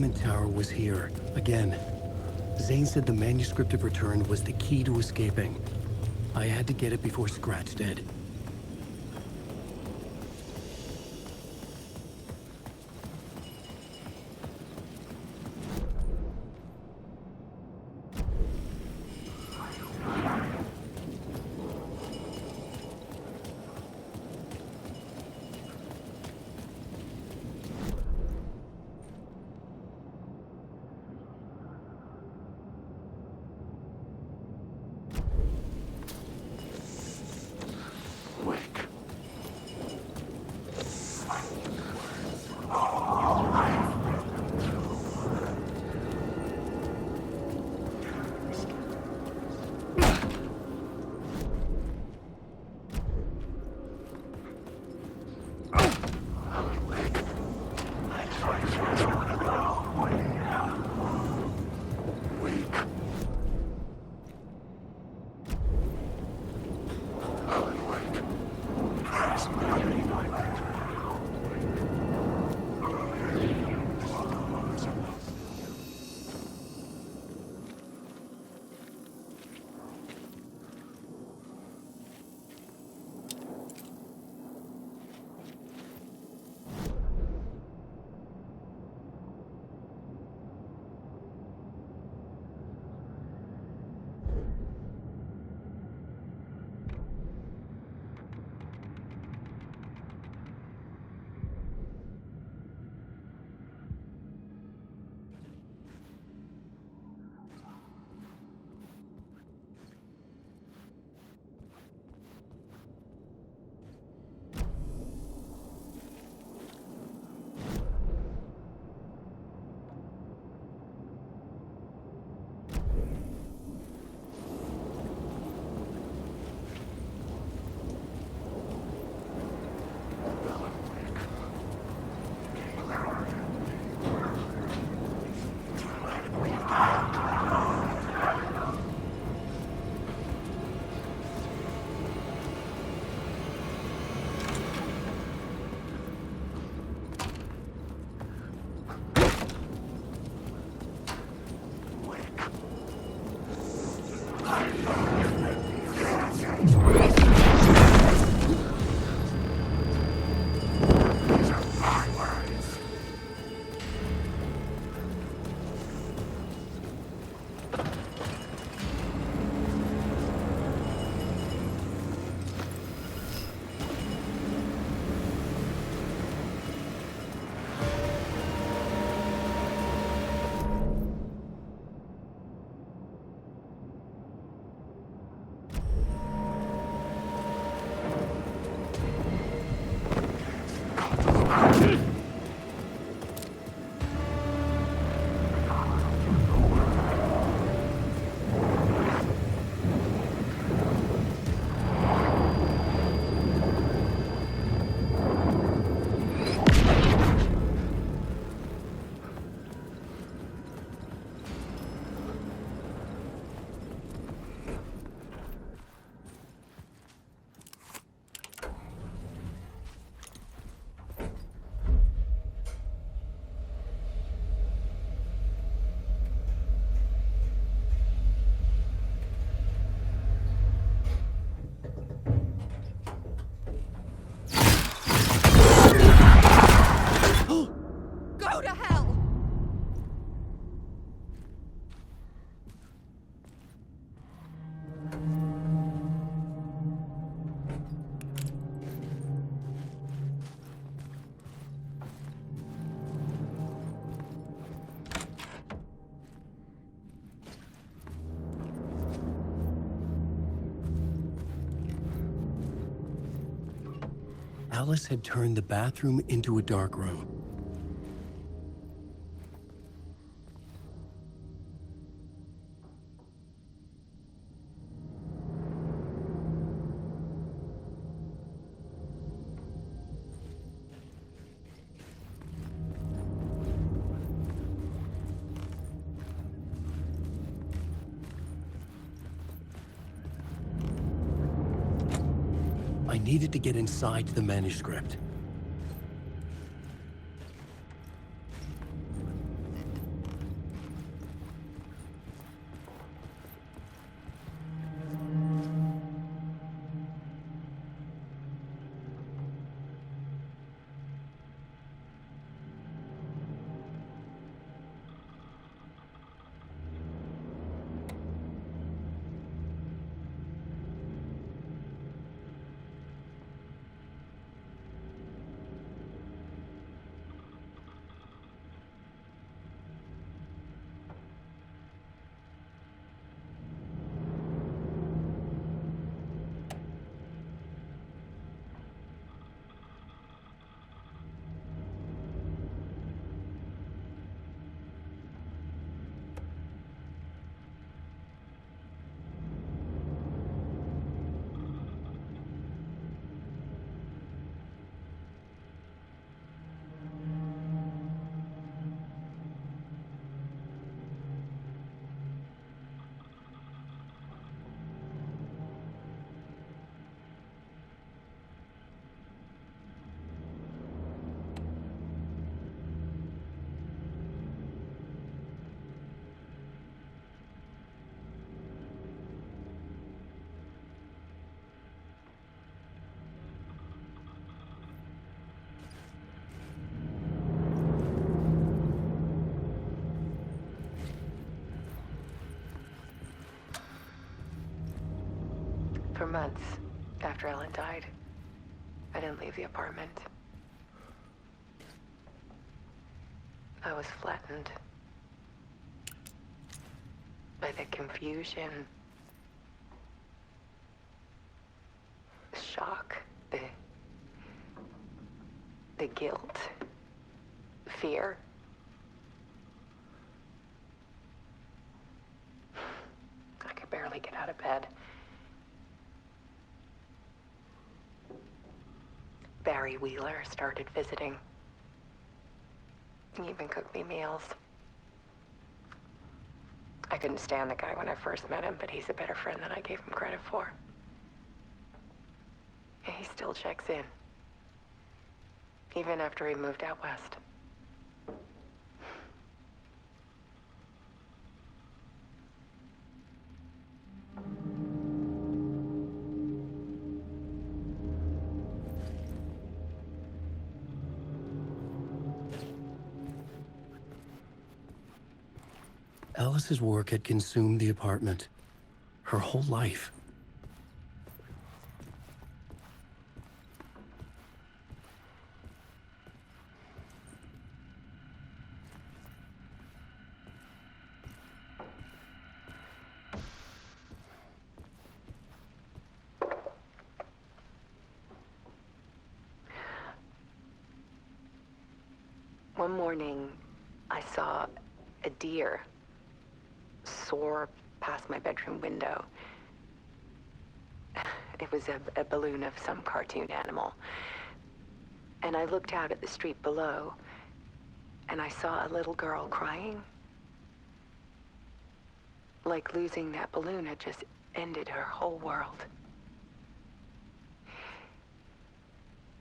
containment tower was here, again. Zane said the manuscript of return was the key to escaping. I had to get it before Scratch did. Alice had turned the bathroom into a dark room. I needed to get inside the manuscript. months after Ellen died, I didn't leave the apartment. I was flattened by the confusion, the shock, the guilt, fear. I could barely get out of bed. Barry Wheeler started visiting. He even cooked me meals. I couldn't stand the guy when I first met him, but he's a better friend than I gave him credit for. And he still checks in, even after he moved out west. Alice's work had consumed the apartment. Her whole life. One morning, I saw a deer soar past my bedroom window. It was a balloon of some cartoon animal. And I looked out at the street below, and I saw a little girl crying. Like losing that balloon had just ended her whole world.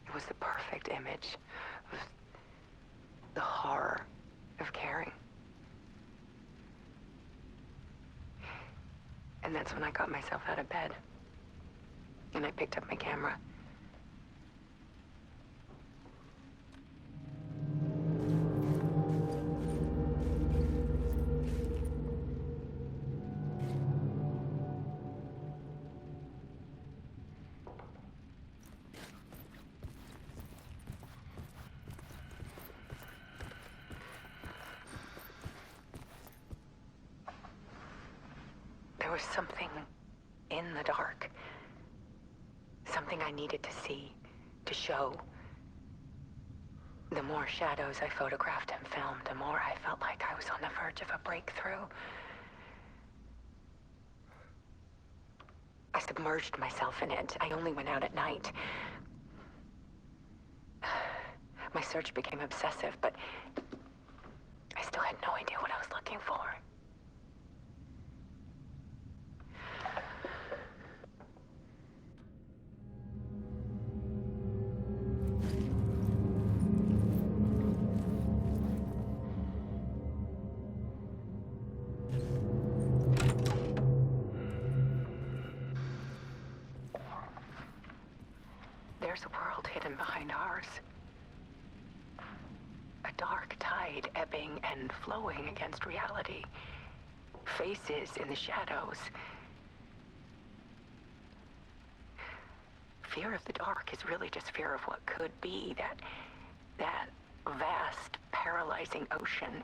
It was the perfect image of the horror of caring. And that's when I got myself out of bed. And I picked up my camera. There was something in the dark. Something I needed to see, to show. The more shadows I photographed and filmed, the more I felt like I was on the verge of a breakthrough. I submerged myself in it. I only went out at night. My search became obsessive, but I still had no idea what I was looking for. There's a world hidden behind ours. A dark tide ebbing and flowing against reality. Faces in the shadows. Fear of the dark is really just fear of what could be, that vast, paralyzing ocean.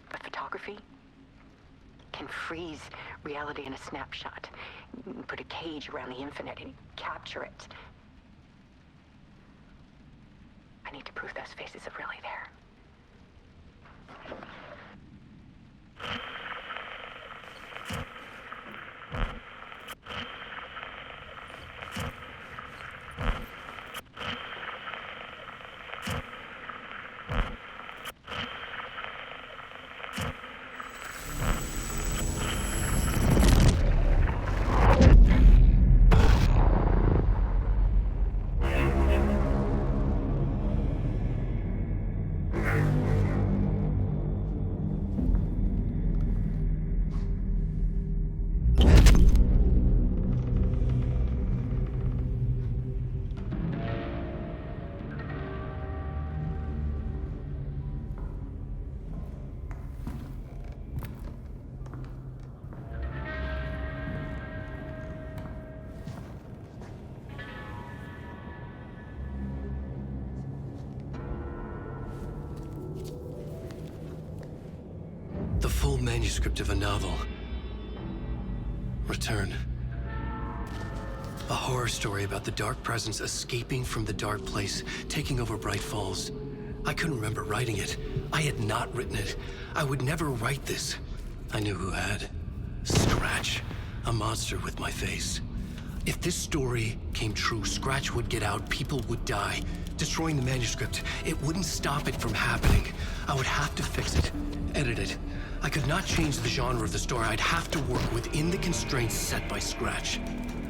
But photography can freeze reality in a snapshot. Put a cage around the infinite and capture it. I need to prove those faces are really there. manuscript of a novel. Return. A horror story about the dark presence escaping from the dark place, taking over Bright Falls. I couldn't remember writing it. I had not written it. I would never write this. I knew who had. Scratch. A monster with my face. If this story came true, Scratch would get out, people would die. Destroying the manuscript, it wouldn't stop it from happening. I would have to fix it, edit it. I could not change the genre of the story. I'd have to work within the constraints set by Scratch.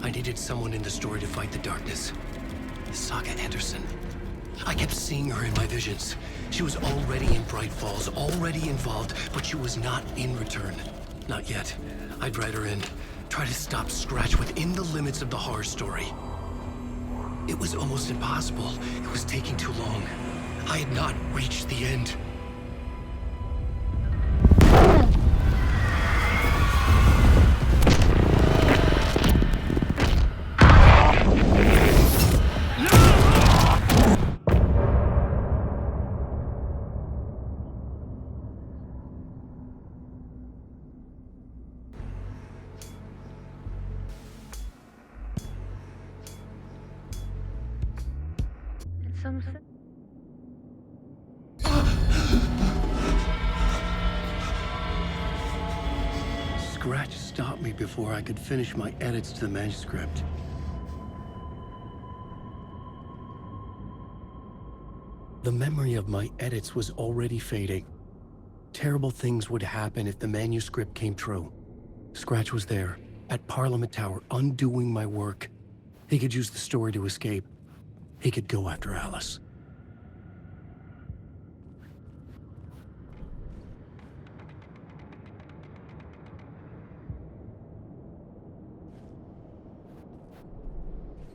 I needed someone in the story to fight the darkness. Saga Anderson. I kept seeing her in my visions. She was already in Bright Falls, already involved, but she was not in Return. Not yet. I'd write her in. Try to stop Scratch within the limits of the horror story. It was almost impossible. It was taking too long. I had not reached the end. Scratch stopped me before I could finish my edits to the manuscript. The memory of my edits was already fading. Terrible things would happen if the manuscript came true. Scratch was there, at Parliament Tower, undoing my work. He could use the story to escape. He could go after Alice.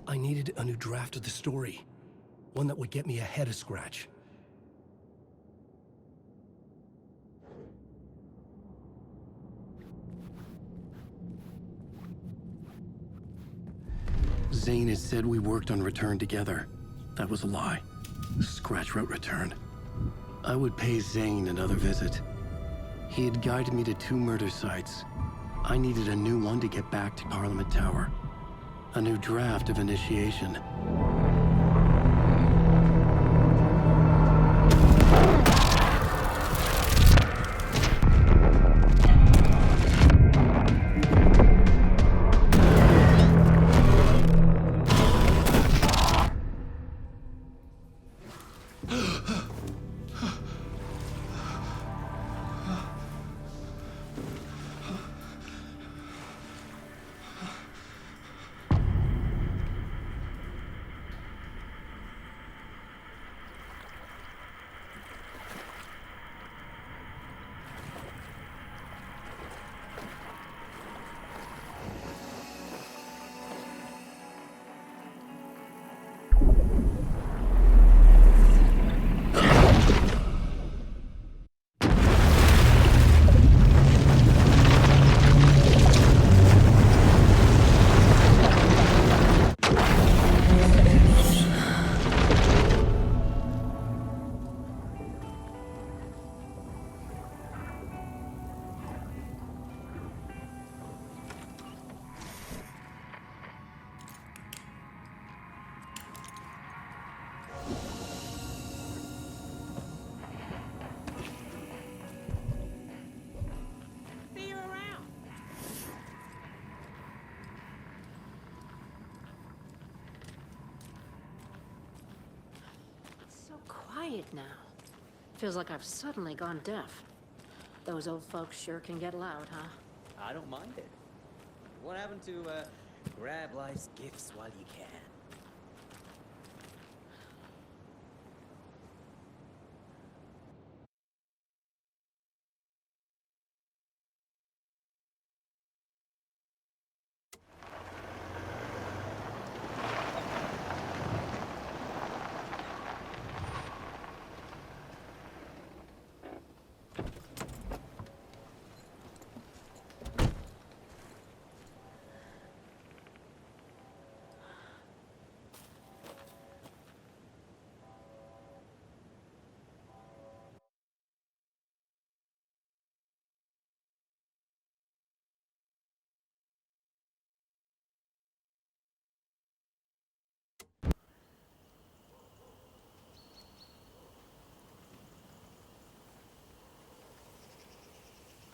I needed a new draft of the story. One that would get me ahead of Scratch. Zane had said we worked on Return together. That was a lie. Scratch wrote Return. I would pay Zane another visit. He had guided me to 2 murder sites. I needed a new one to get back to Parliament Tower. A new draft of Initiation. Quiet now. Feels like I've suddenly gone deaf. Those old folks sure can get loud, huh? I don't mind it. What happened to, grab life's gifts while you can?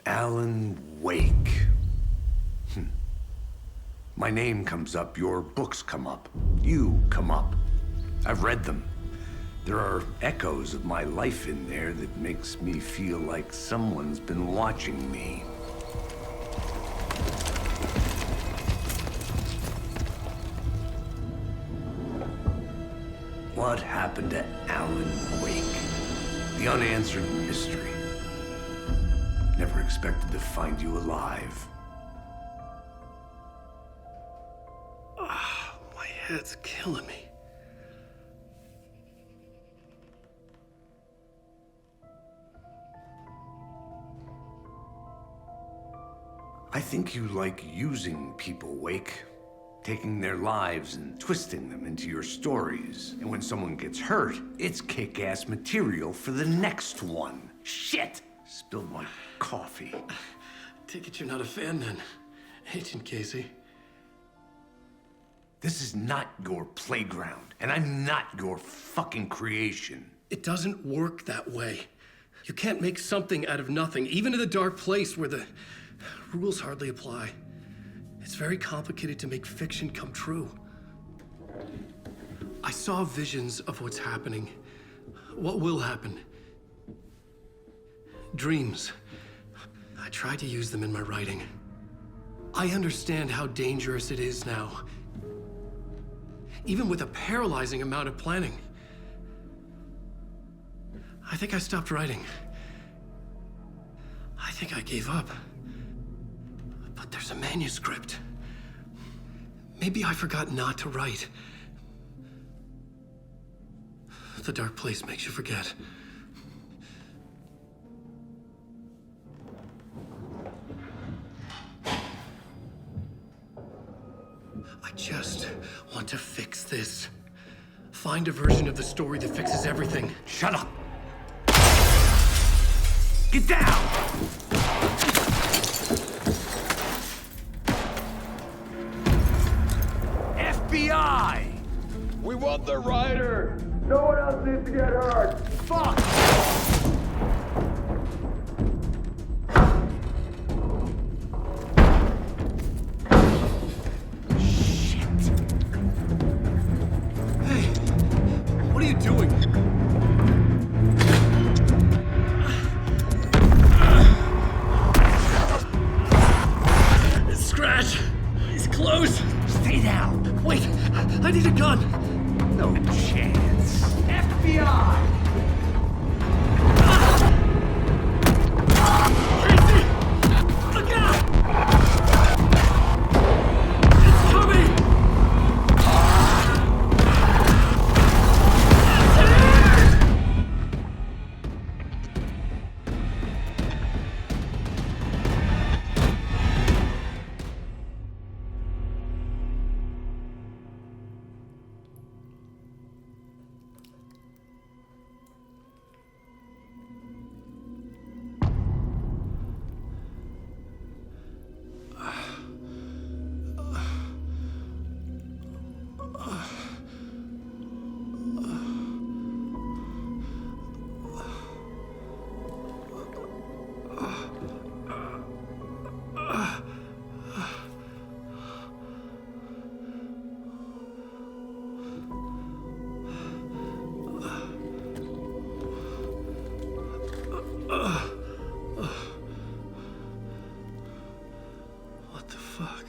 Alan Wake. My name comes up, your books come up, you come up. I've read them. There are echoes of my life in there that makes me feel like someone's been watching me. What happened to Alan Wake? The unanswered mystery. Never expected to find you alive. My head's killing me. I think you like using people, Wake. Taking their lives and twisting them into your stories. And when someone gets hurt, it's kick-ass material for the next one. Shit! Spilled my coffee. Take it you're not a fan then, Agent Casey. This is not your playground, and I'm not your fucking creation. It doesn't work that way. You can't make something out of nothing, even in the dark place where the rules hardly apply. It's very complicated to make fiction come true. I saw visions of what's happening, what will happen. Dreams. I tried to use them in my writing. I understand how dangerous it is now, even with a paralyzing amount of planning. I think I stopped writing. I think I gave up. But there's a manuscript. Maybe I forgot not to write. The dark place makes you forget. I just want to fix this. Find a version of the story that fixes everything. Shut up! Get down! FBI! We want the rider! No one else needs to get hurt! Fuck! Hey, what are you doing? Scratch! He's close! Stay down! Wait, I need a gun! No chance. FBI! Casey! Look out! It's coming! What the fuck?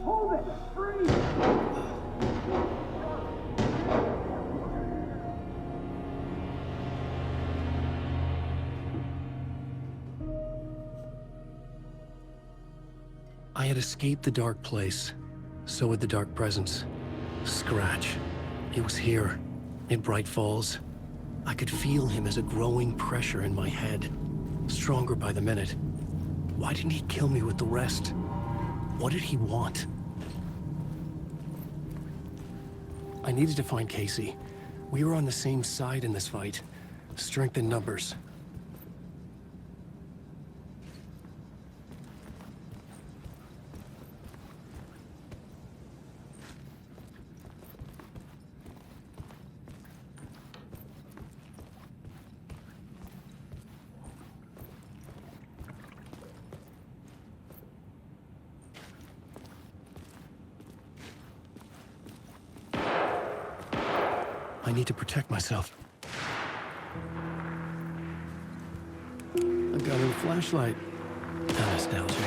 Hold it! Freeze! I had escaped the dark place. So had the dark presence. Scratch. He was here, in Bright Falls. I could feel him as a growing pressure in my head. Stronger by the minute. Why didn't he kill me with the rest? What did he want? I needed to find Casey. We were on the same side in this fight. Strength in numbers. I need to protect myself. I've got a flashlight. How nostalgic.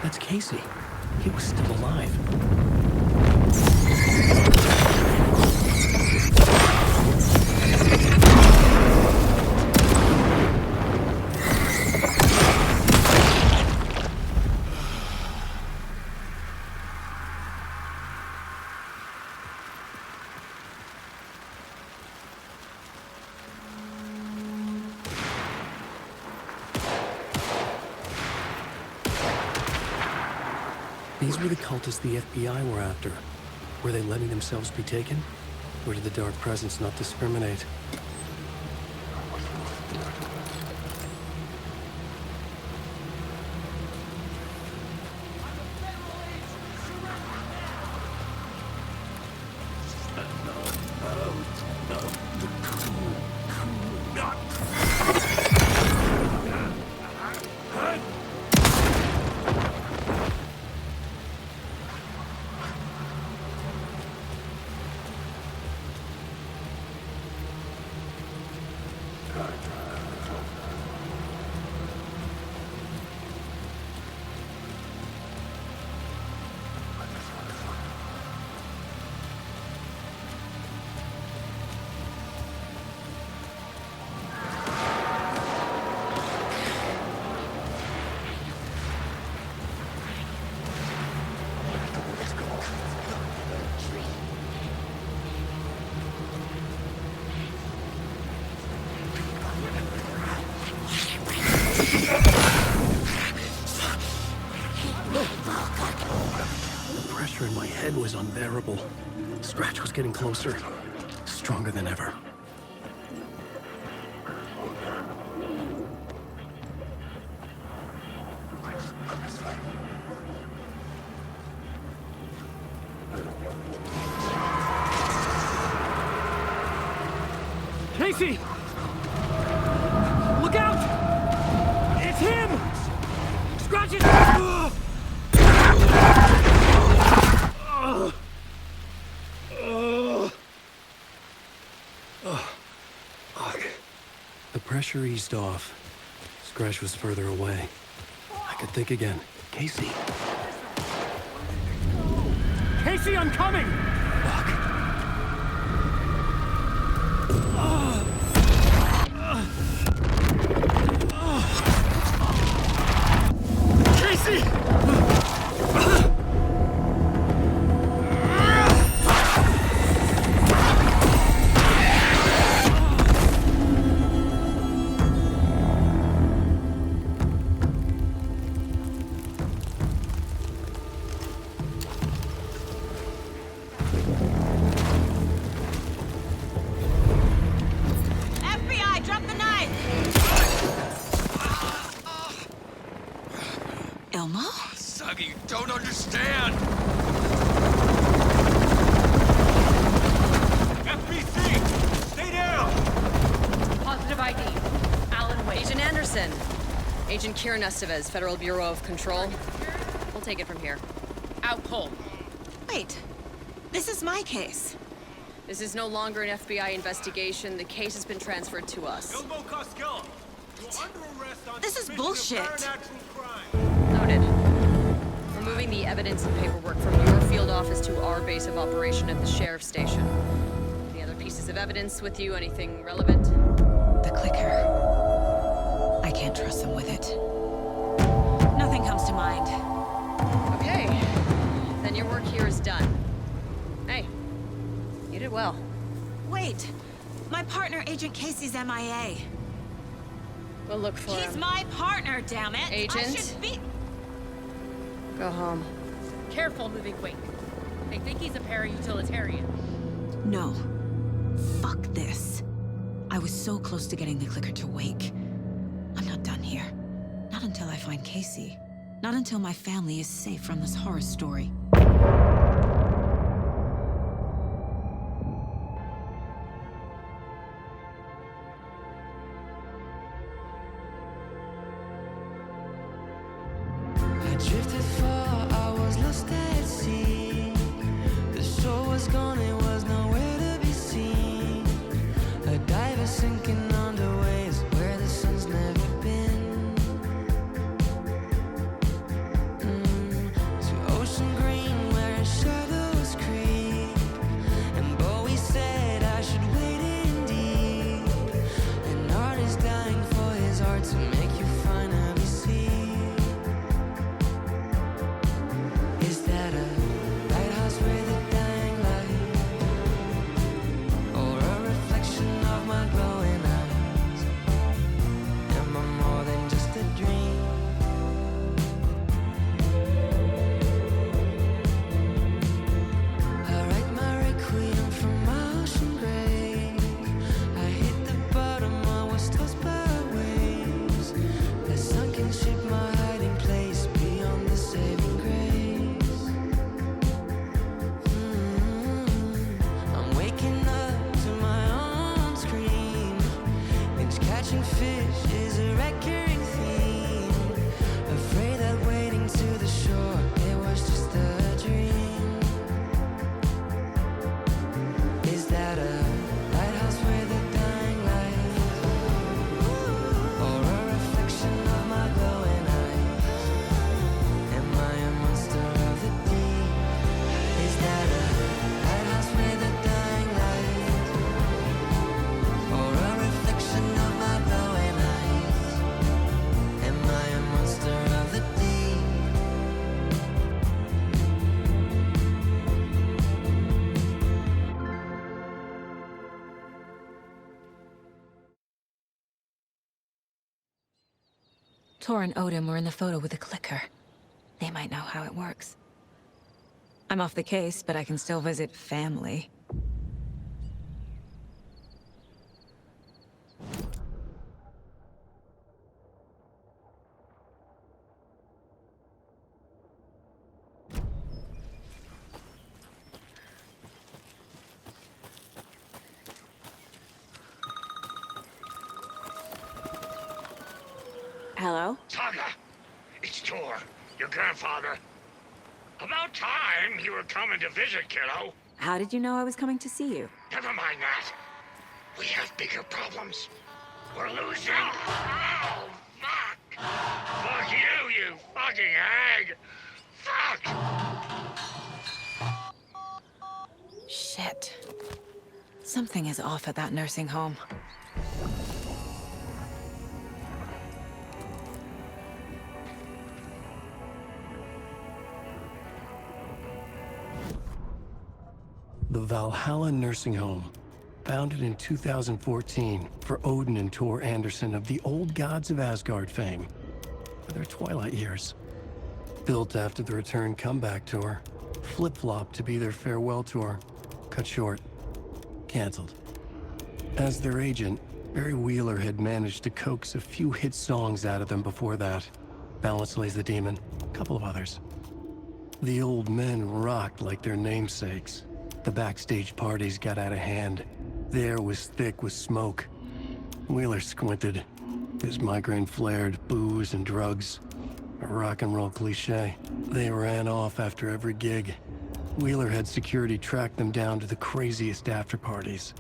That's Casey. He was still alive. These were the cultists the FBI were after. Were they letting themselves be taken? Or did the Dark Presence not discriminate? The pressure in my head was unbearable. Scratch was getting closer, stronger than ever. Casey! Look out! It's him! Scratch it! Fuck. The pressure eased off. Scratch was further away. I could think again. Casey. Casey, I'm coming! Fuck. Casey! FBI, drop the knife! Elmo? Suggy, you don't understand! FBC! Stay down! Positive ID. Alan Wade. Agent Anderson. Agent Kieran Estevez, Federal Bureau of Control. We'll take it from here. Out cold. Wait. This is my case. This is no longer an FBI investigation. The case has been transferred to us. Elmo Costello, you're under arrest on This is suspicion of bullshit. paranatural crime. Noted. We're moving the evidence and paperwork from your field office to our base of operation at the sheriff's station. Any other pieces of evidence with you? Anything relevant? The clicker. I can't trust them with it. Nothing comes to mind. Okay. Then your work here is done. Hey, you did well. Wait. My partner, Agent Casey's MIA. We'll look for He's him. my partner, damn it! I Agent? should be... Go home. Careful moving weight. They think he's a para-utilitarian. No. Fuck this. I was so close to getting the clicker to wake. I'm not done here. Not until I find Casey. Not until my family is safe from this horror story. Tor and Odin were in the photo with the clicker. They might know how it works. I'm off the case, but I can still visit family. Hello? Saga, it's Tor, your grandfather. About time you were coming to visit, kiddo. How did you know I was coming to see you? Never mind that. We have bigger problems. We're losing. Oh, fuck! Fuck you, you fucking hag! Fuck! Shit. Something is off at that nursing home. The Valhalla Nursing Home, founded in 2014 for Odin and Tor Anderson of the Old Gods of Asgard fame, for their twilight years. Built after the return comeback tour, flip-flopped to be their farewell tour, cut short, canceled. As their agent, Barry Wheeler had managed to coax a few hit songs out of them before that. Balance Lays the Demon, a couple of others. The old men rocked like their namesakes. The backstage parties got out of hand. The air was thick with smoke. Wheeler squinted. His migraine flared, booze and drugs. A rock and roll cliche. They ran off after every gig. Wheeler had security track them down to the craziest after parties.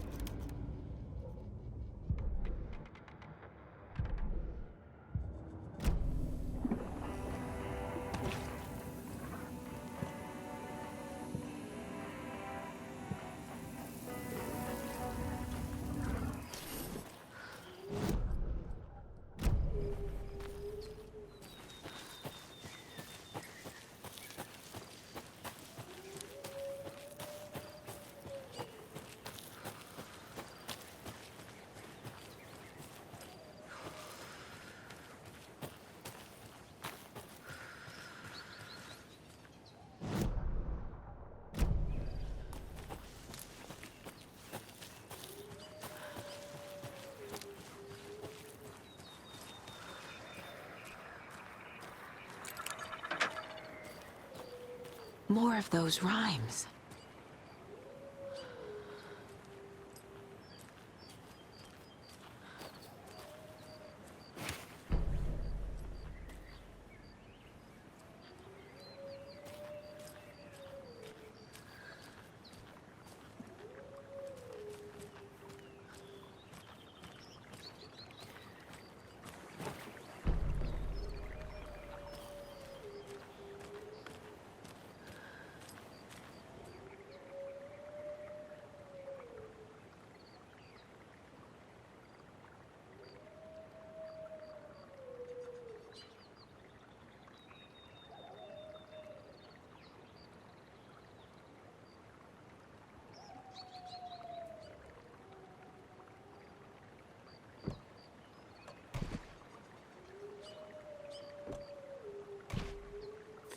More of those rhymes.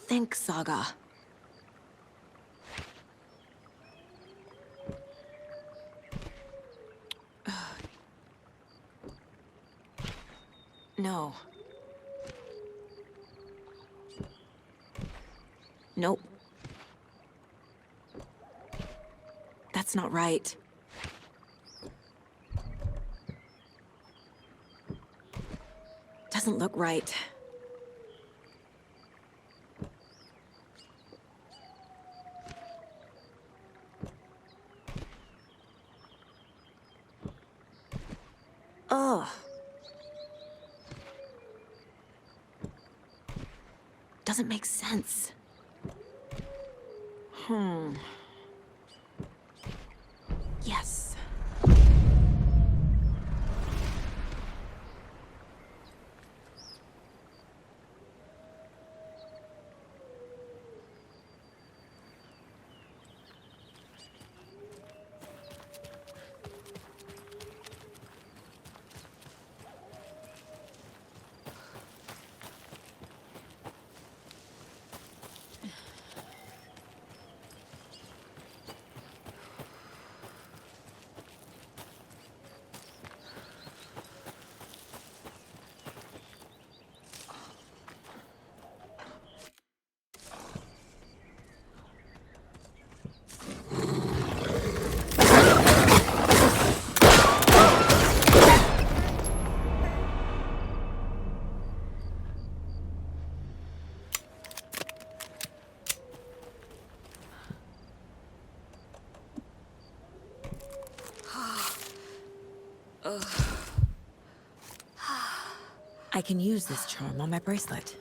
Think, Saga. No. Nope. That's not right. Doesn't look right. Ugh. Doesn't make sense. Yes. I can use this charm on my bracelet.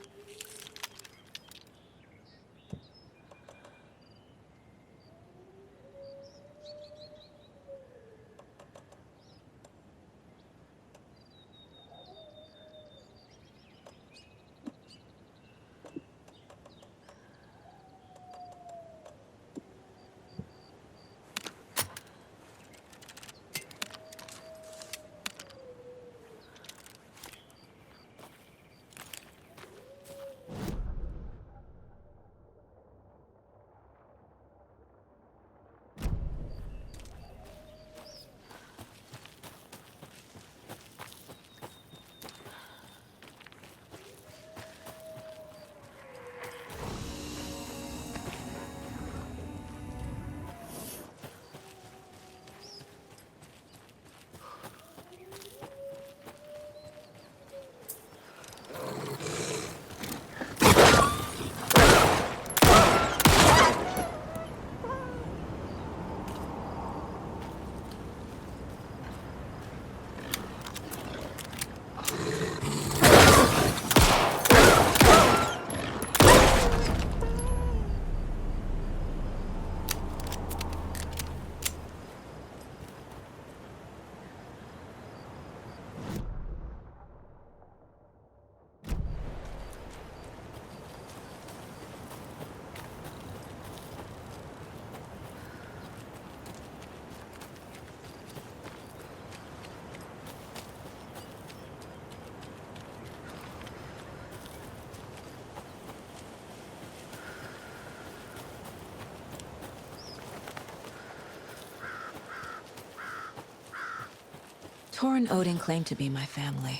Tor and Odin claim to be my family.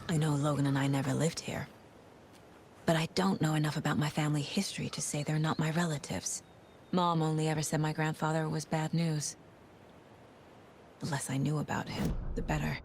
I know Logan and I never lived here. But I don't know enough about my family history to say they're not my relatives. Mom only ever said my grandfather was bad news. The less I knew about him, the better.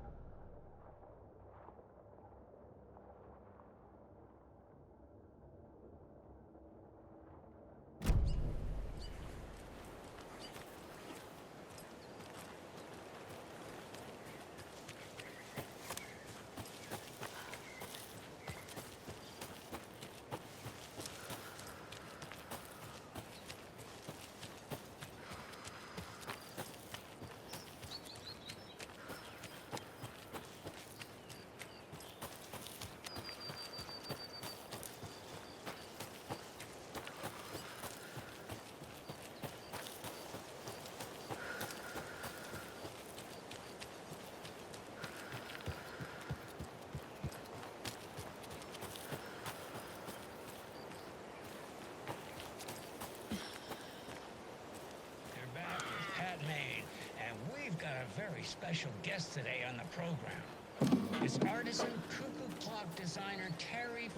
Very special guest today on the program. It's artisan cuckoo clock designer Terry.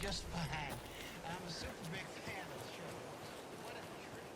Just fine. I'm a super big fan of the show. What a treat.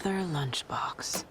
Another lunchbox.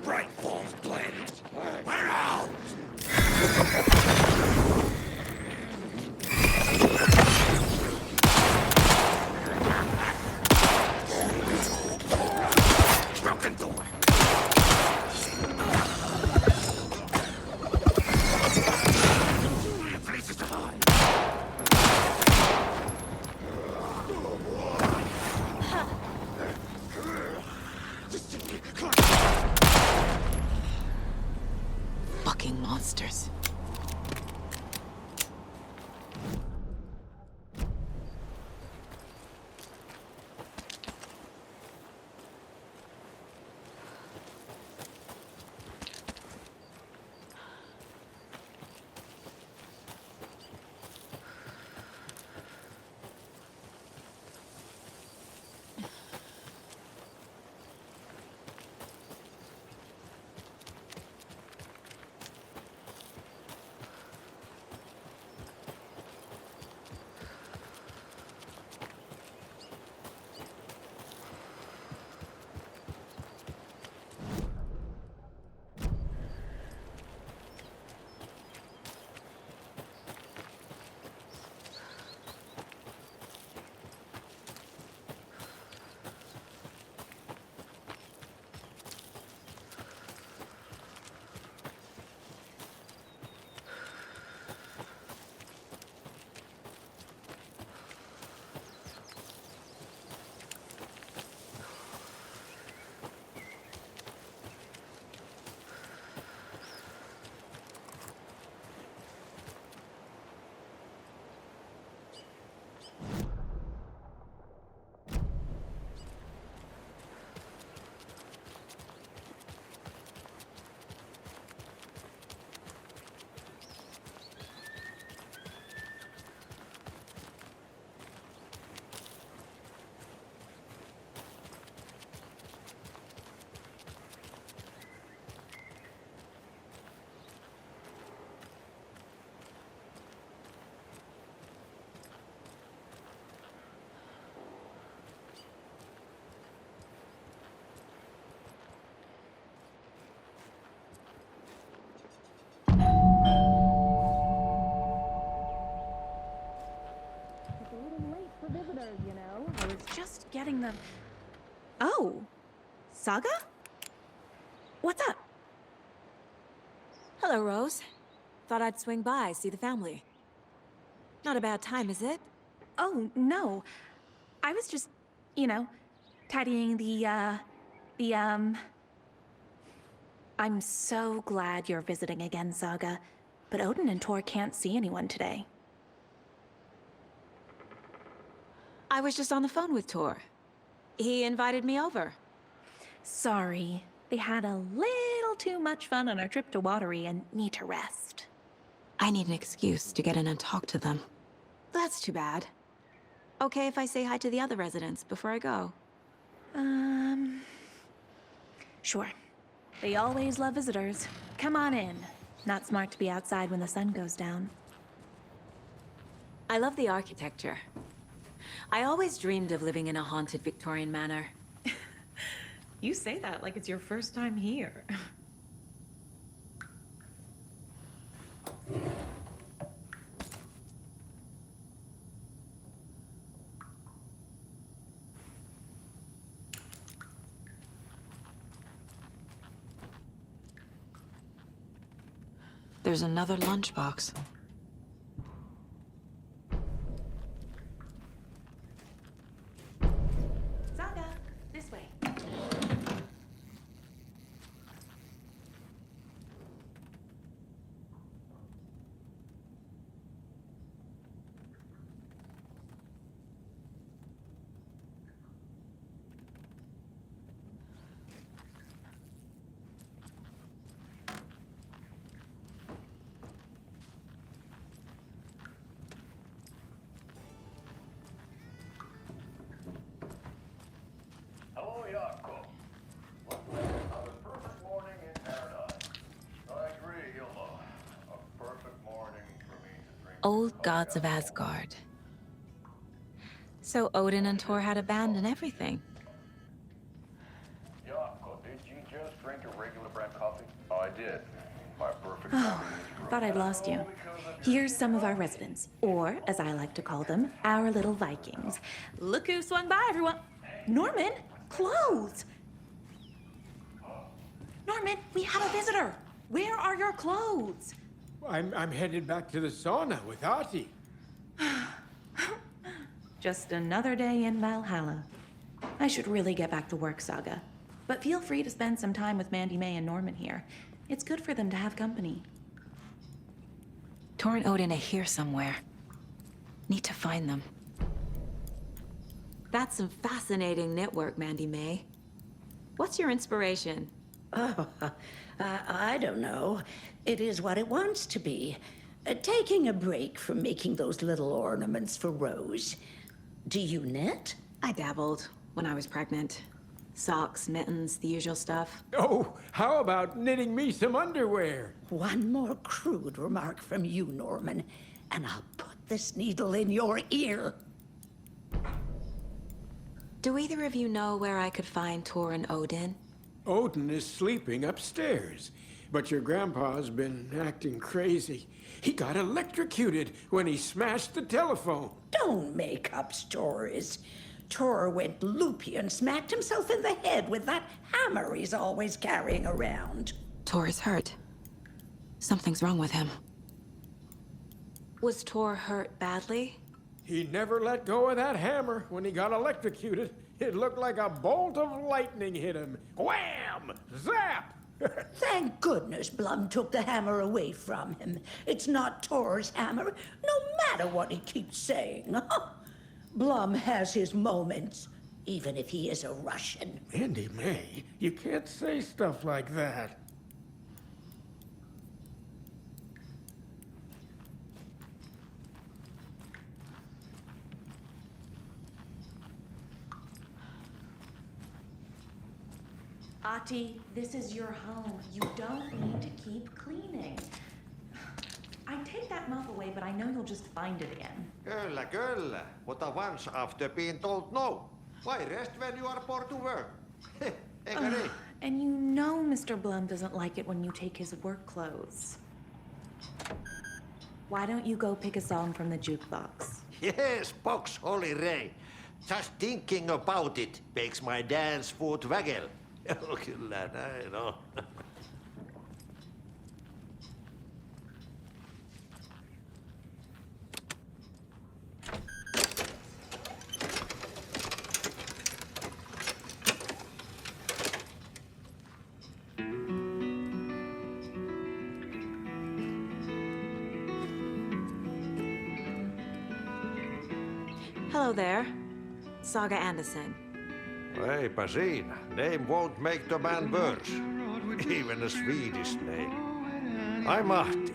Bright Falls Planet. We're out! Broken door. Place is hot. Fucking monsters. I was just getting them. Oh, Saga? What's up? Hello, Rose. Thought I'd swing by, see the family. Not a bad time, is it? Oh, no. I was just, tidying I'm so glad you're visiting again, Saga. But Odin and Tor can't see anyone today. I was just on the phone with Tor. He invited me over. Sorry. They had a little too much fun on our trip to Watery and need to rest. I need an excuse to get in and talk to them. That's too bad. Okay if I say hi to the other residents before I go? Sure. They always love visitors. Come on in. Not smart to be outside when the sun goes down. I love the architecture. I always dreamed of living in a haunted Victorian manor. You say that like it's your first time here. There's another lunchbox. Saga, this way. Hello, Jakob. Looks like another perfect morning in paradise. I agree, Hilda. A perfect morning for me to drink. Old gods of Asgard. So Odin and Thor had a band and everything. Jakob, did you just drink a regular brand coffee? I did. My perfect morning is Thought I'd lost you. Here's some of our residents, or as I like to call them, our little Vikings. Look who swung by, everyone. Norman, clothes. Norman, we have a visitor. Where are your clothes? I'm headed back to the sauna with Ahti. Just another day in Valhalla. I should really get back to work, Saga. But feel free to spend some time with Mandy May and Norman here. It's good for them to have company. Thor and Odin are here somewhere. Need to find them. That's some fascinating network, Mandy May. What's your inspiration? Oh, I don't know. It is what it wants to be. Taking a break from making those little ornaments for Rose. Do you knit? I dabbled when I was pregnant. Socks, mittens, the usual stuff. Oh, how about knitting me some underwear? One more crude remark from you, Norman, and I'll put this needle in your ear. Do either of you know where I could find Thor and Odin? Odin is sleeping upstairs, but your grandpa's been acting crazy. He got electrocuted when he smashed the telephone. Don't make up stories. Thor went loopy and smacked himself in the head with that hammer he's always carrying around. Thor is hurt. Something's wrong with him. Was Thor hurt badly? He never let go of that hammer when he got electrocuted. It looked like a bolt of lightning hit him. Wham! Zap! Thank goodness Blum took the hammer away from him. It's not Thor's hammer, no matter what he keeps saying. Blum has his moments, even if he is a Russian. Mandy May, you can't say stuff like that. Ahti, this is your home. You don't need to keep cleaning. I take that mop away, but I know you'll just find it again. Kyllä. Mutta once after being told no. Why rest when you are bored to work? Eikä niin? And you know Mr. Blum doesn't like it when you take his work clothes. Why don't you go pick a song from the jukebox? Yes, box Holy Ray. Just thinking about it makes my dance foot waggle. Kyllä näin on. Hello there. Saga Anderson. Eipä siinä. Name won't make the man worse. Even a Swedish name. I'm Ahti.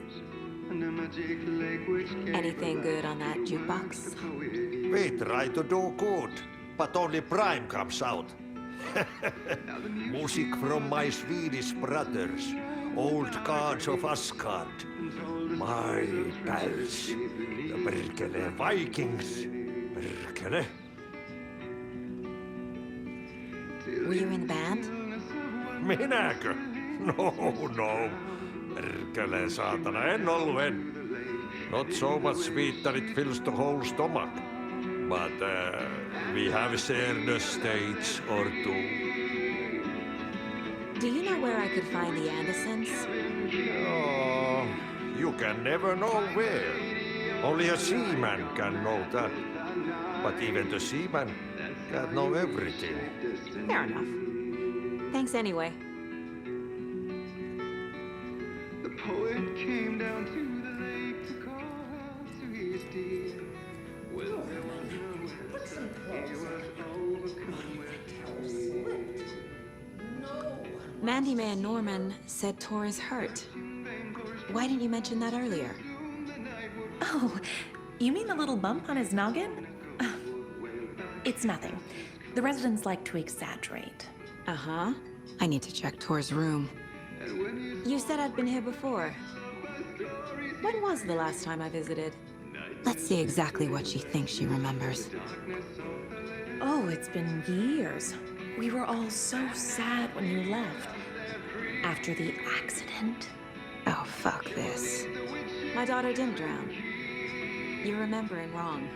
Anything good on that jukebox? We try to do good, but only Prime comes out. Music from my Swedish brothers, old gods of Asgard. My pals, the perkele Vikings. Perkele. Were you in the band? Minäkö? No. Perkele saatana, en ollut en. Not so much sweet that it fills the whole stomach. But we have shared a stage or two. Do you know where I could find the Andersons? Oh, you can never know where. Only a seaman can know that. But even the seaman can't know everything. Fair enough. Thanks anyway. The poet came down to the lake to call out to his dear. When there was none with the he was overcome with tears. Mandy May and Norman said Tor is hurt. Why didn't you mention that earlier? Oh, you mean the little bump on his noggin? It's nothing. The residents like to exaggerate. Uh-huh. I need to check Tor's room. You said I'd been here before. When was the last time I visited? Let's see exactly what she thinks she remembers. Oh, it's been years. We were all so sad when you left. After the accident. Oh, fuck this. My daughter didn't drown. You're remembering wrong.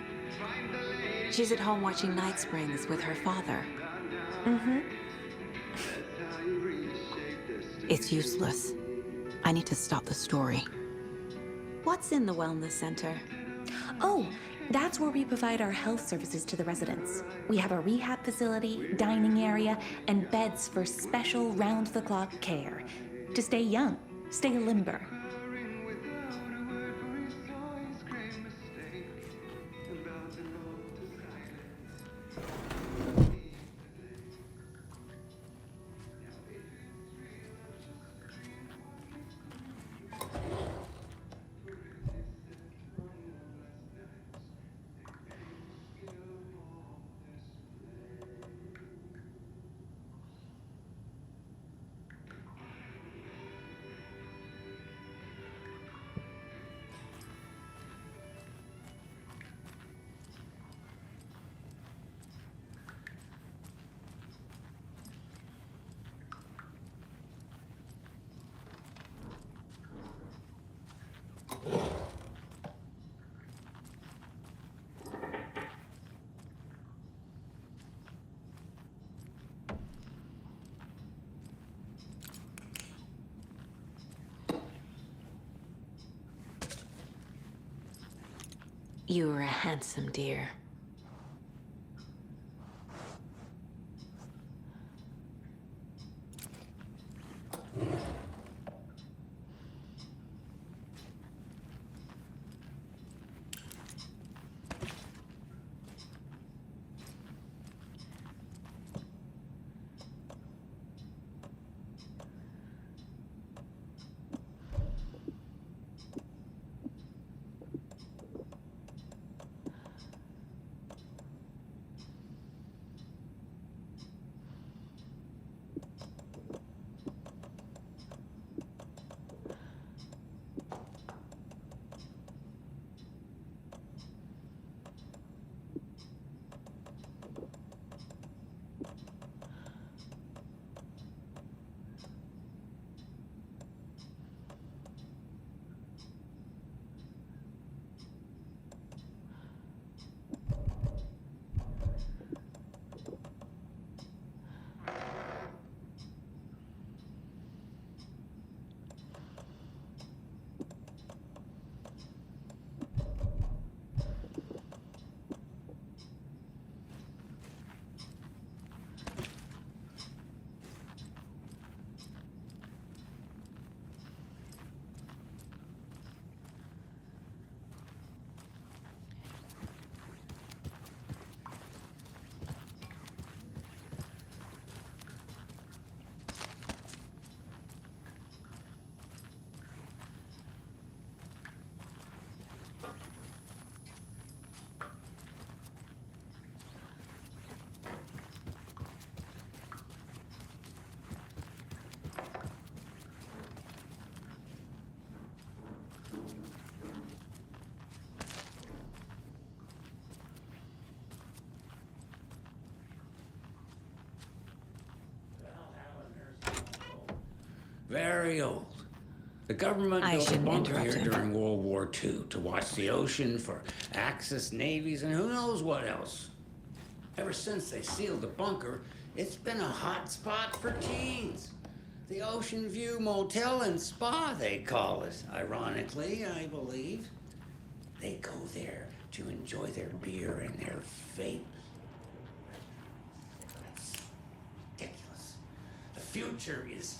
She's at home watching Night Springs with her father. Mm-hmm. It's useless. I need to stop the story. What's in the wellness center? Oh, that's where we provide our health services to the residents. We have a rehab facility, dining area, and beds for special round-the-clock care. To stay young, stay limber. You were a handsome dear. Very old. The government built a bunker here during World War II to watch the ocean for Axis navies and who knows what else. Ever since they sealed the bunker, it's been a hot spot for teens. The Ocean View Motel and Spa, they call it. Ironically, I believe. They go there to enjoy their beer and their vape. That's ridiculous. The future is...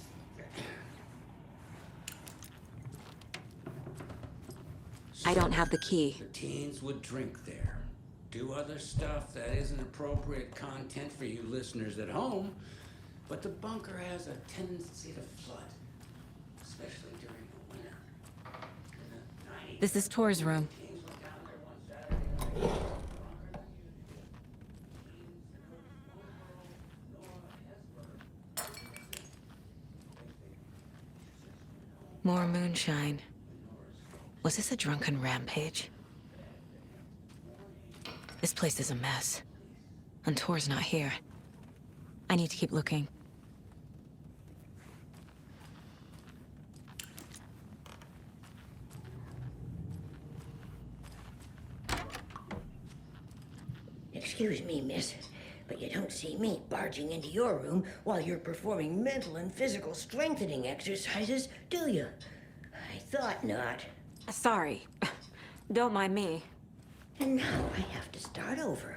I don't have the key. The teens would drink there, do other stuff that isn't appropriate content for you listeners at home, but the bunker has a tendency to flood, especially during the winter. This is Tor's room. More moonshine. Was this a drunken rampage? This place is a mess. And Tor's not here. I need to keep looking. Excuse me, miss, but you don't see me barging into your room while you're performing mental and physical strengthening exercises, do you? I thought not. Sorry. Don't mind me. And now I have to start over.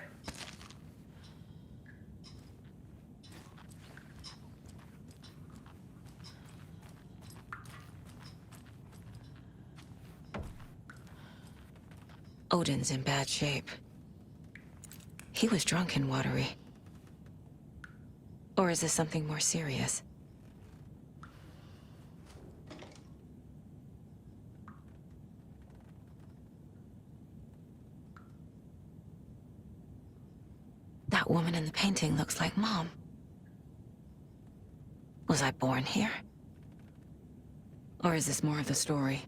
Odin's in bad shape. He was drunk and watery. Or is this something more serious? That woman in the painting looks like Mom. Was I born here? Or is this more of the story?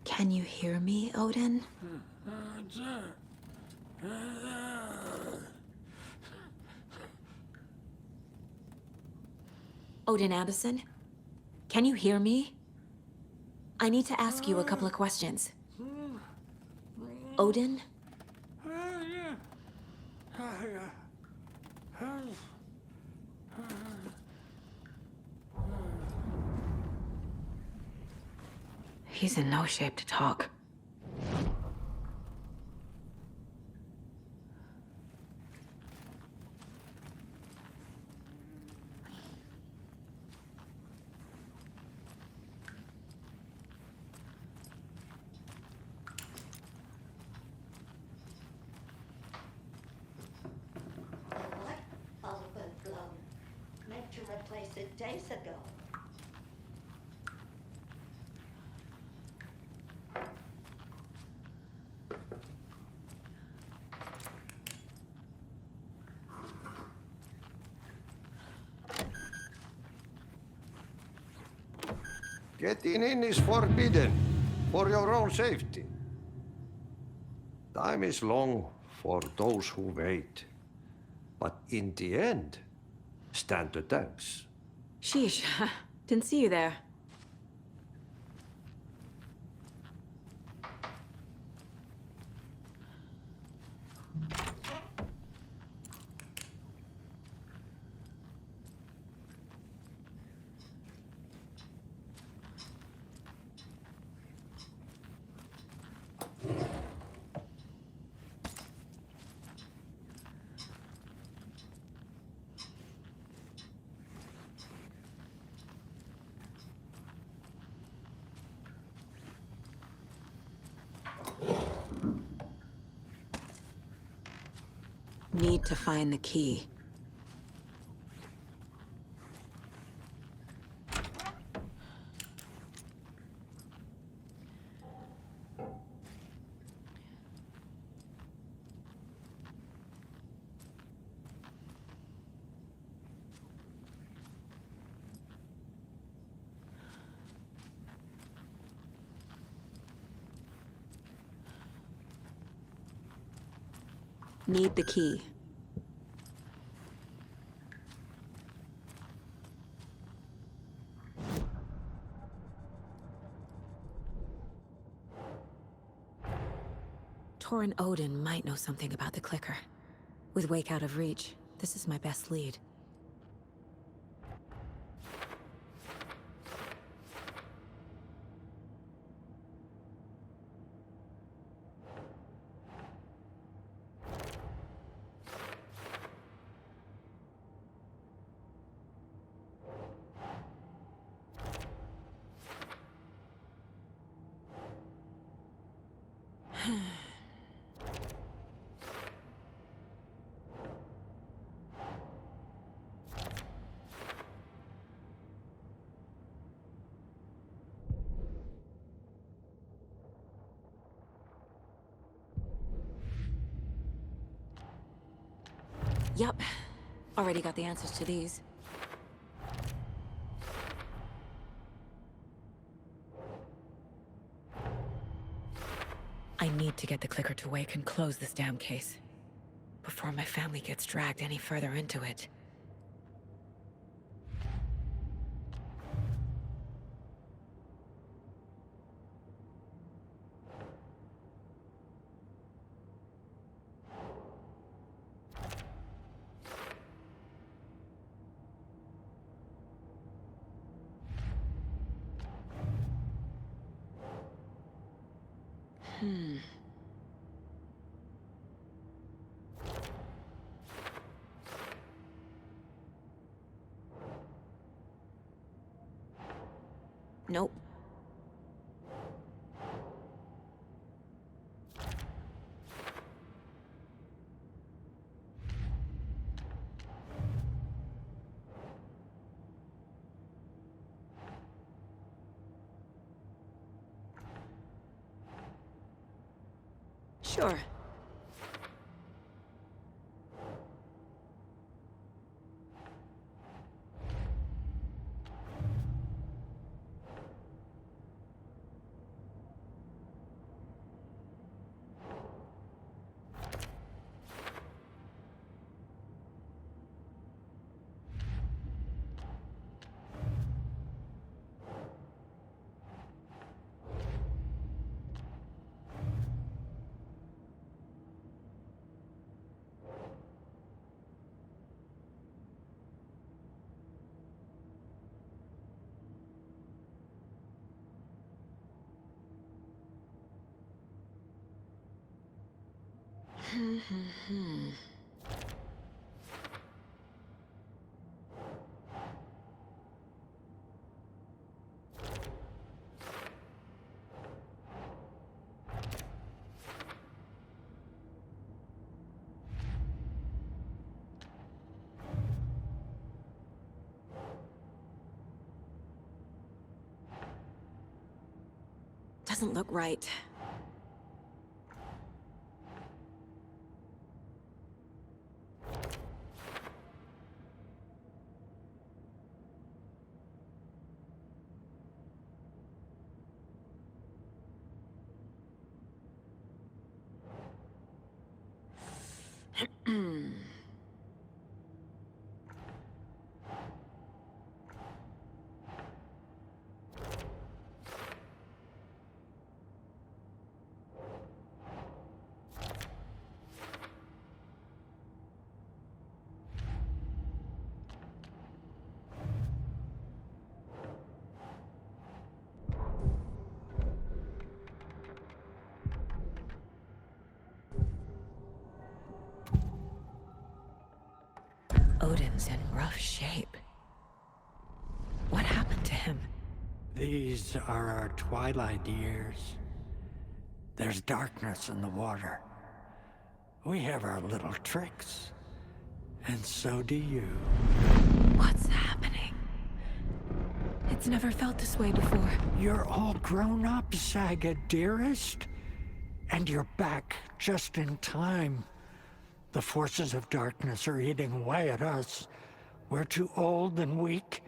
Can you hear me, Odin? Odin Addison? Can you hear me? I need to ask you a couple of questions. Odin? He's in no shape to talk. Meant to replace it days ago. Getting in is forbidden, for your own safety. Time is long for those who wait. But in the end, stand the thanks. Sheesh, didn't see you there. Need to find the key. Need the key. Torrin Odin might know something about the clicker. With Wake out of reach, this is my best lead. Yup. Already got the answers to these. I need to get the clicker to Wake and close this damn case. Before my family gets dragged any further into it. Nope. Sure. Doesn't look right. Odin's in rough shape. What happened to him? These are our twilight years. There's darkness in the water. We have our little tricks. And so do you. What's happening? It's never felt this way before. You're all grown up, Saga, dearest. And you're back just in time. The forces of darkness are eating away at us. We're too old and weak.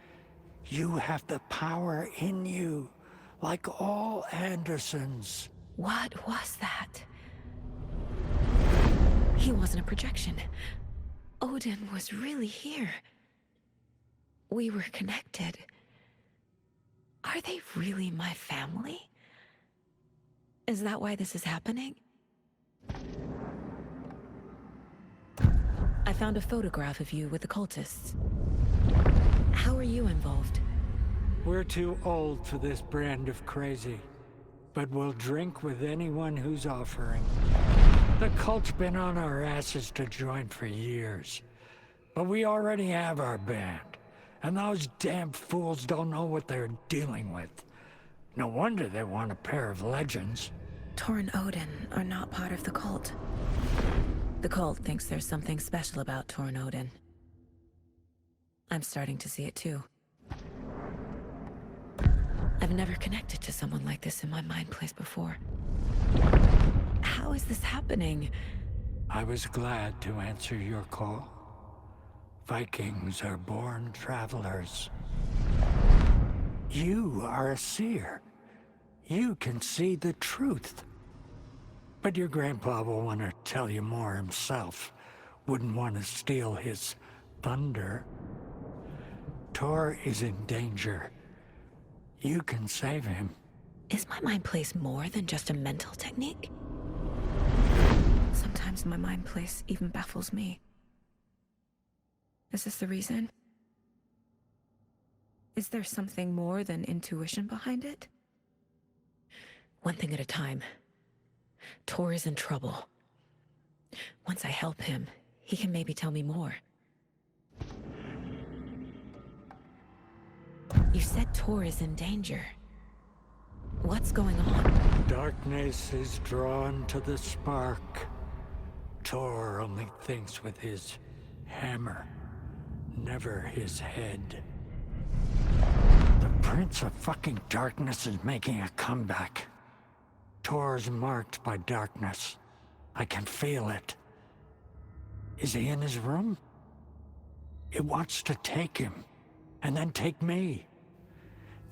You have the power in you, like all Andersons. What was that? He wasn't a projection. Odin was really here. We were connected. Are they really my family? Is that why this is happening? I found a photograph of you with the cultists. How are you involved? We're too old for this brand of crazy, but we'll drink with anyone who's offering. The cult's been on our asses to join for years, but we already have our band, and those damn fools don't know what they're dealing with. No wonder they want a pair of legends. Tor and Odin are not part of the cult. The cult thinks there's something special about Tor and Odin. I'm starting to see it too. I've never connected to someone like this in my mind place before. How is this happening? I was glad to answer your call. Vikings are born travelers. You are a seer. You can see the truth. But your grandpa will want to tell you more himself. Wouldn't want to steal his thunder. Tor is in danger. You can save him. Is my mind place more than just a mental technique? Sometimes my mind place even baffles me. Is this the reason? Is there something more than intuition behind it? One thing at a time. Tor is in trouble. Once I help him, he can maybe tell me more. You said Tor is in danger. What's going on? Darkness is drawn to the spark. Tor only thinks with his hammer, never his head. The Prince of fucking Darkness is making a comeback. Tor's marked by darkness. I can feel it. Is he in his room? It wants to take him, and then take me.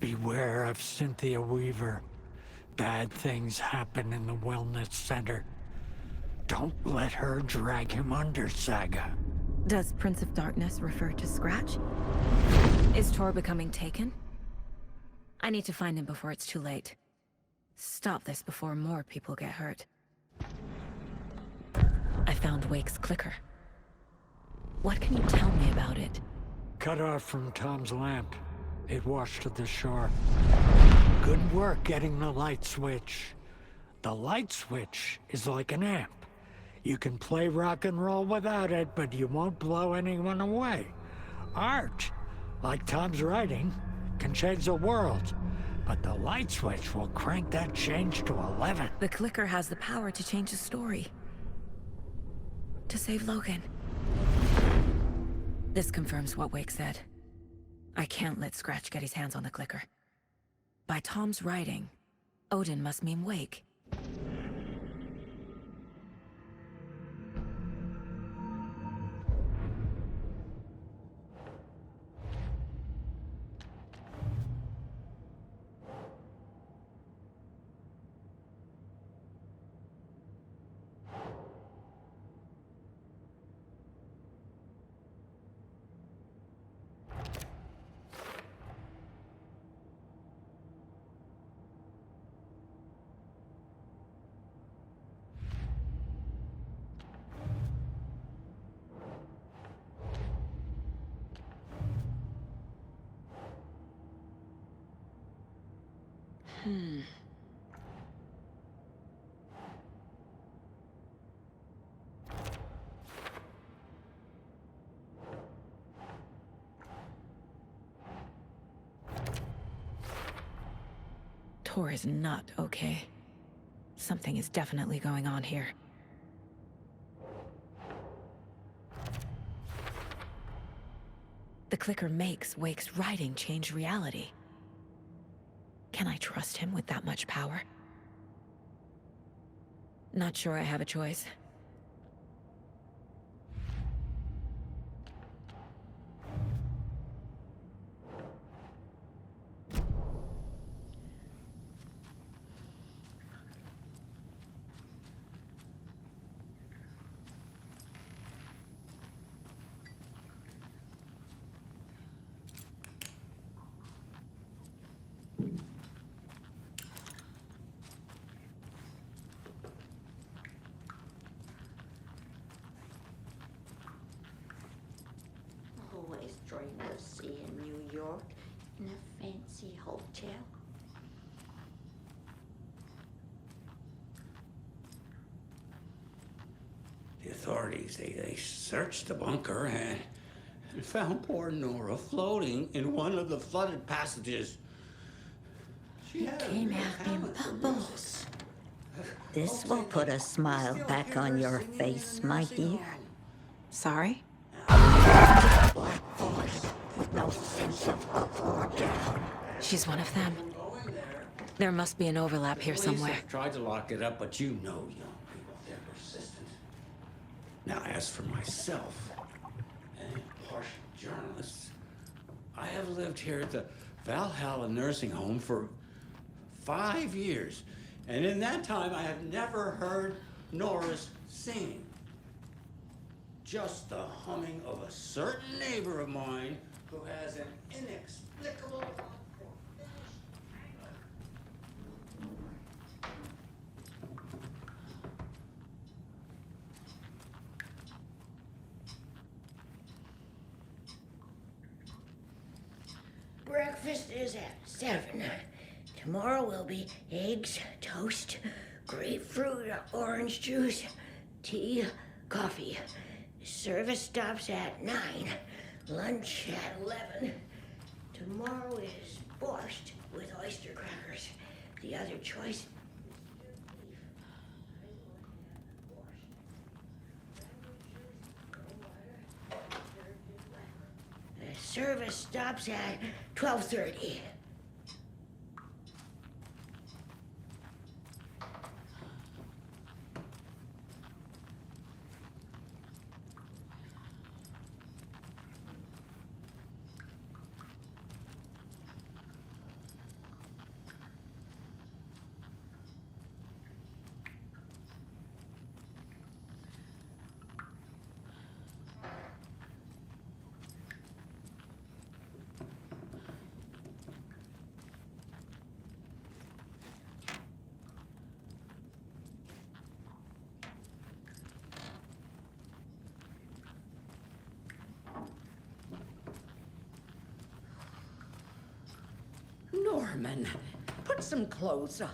Beware of Cynthia Weaver. Bad things happen in the wellness center. Don't let her drag him under, Saga. Does Prince of Darkness refer to Scratch? Is Tor becoming taken? I need to find him before it's too late. Stop this before more people get hurt. I found Wake's clicker. What can you tell me about it? Cut off from Tom's lamp. It washed to the shore. Good work getting the light switch. The light switch is like an amp. You can play rock and roll without it, but you won't blow anyone away. Art, like Tom's writing, can change the world. But the light switch will crank that change to 11. The clicker has the power to change the story. To save Logan. This confirms what Wake said. I can't let Scratch get his hands on the clicker. By Tom's writing, Odin must mean Wake. Tor is not okay. Something is definitely going on here. The clicker makes Wake's writing change reality. Can I trust him with that much power? Not sure I have a choice. Always dreamed of seeing New York in a fancy hotel. The authorities, they searched the bunker and found poor Nora floating in one of the flooded passages. She had Came out in bubbles. This will put a smile back on your face, my dear. Sorry? No sense of up or down. She's one of them. There must be an overlap here Police somewhere. have tried to lock it up, but you know young people, they're persistent. Now, as for myself, an impartial journalist, I have lived here at the Valhalla nursing home for 5 years. And in that time, I have never heard Nora's singing. Just the humming of a certain neighbor of mine who has an inexplicable... Breakfast is at 7. Tomorrow will be eggs, toast, grapefruit, orange juice, tea, coffee. Service stops at 9. Lunch at 11. Tomorrow is borscht with oyster crackers. The other choice... The service stops at 12:30. Norman, put some clothes on.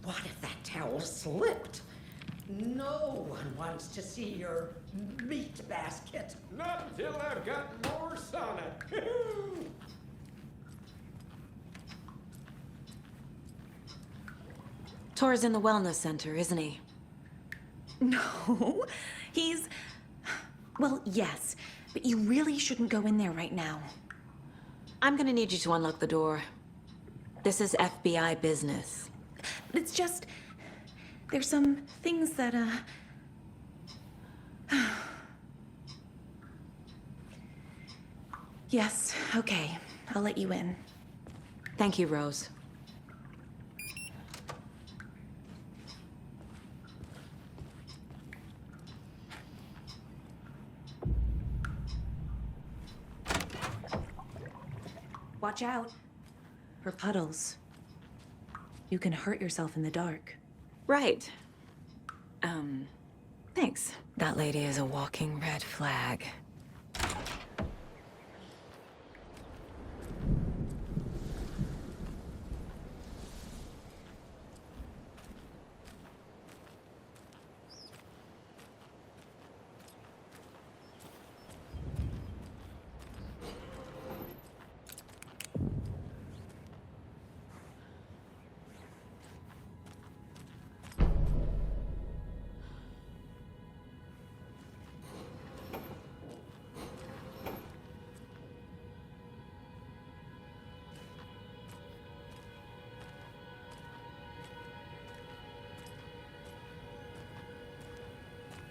What if that towel slipped? No one wants to see your meat basket. Not until I've got more sonnet. Tor's in the wellness center, isn't he? No, he's... Well, yes, but you really shouldn't go in there right now. I'm gonna need you to unlock the door. This is FBI business. It's just... There's some things that, Yes, okay. I'll let you in. Thank you, Rose. Watch out. For puddles. You can hurt yourself in the dark. Right. Thanks. That lady is a walking red flag.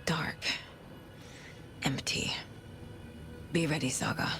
Dark. Empty. Be ready, Saga.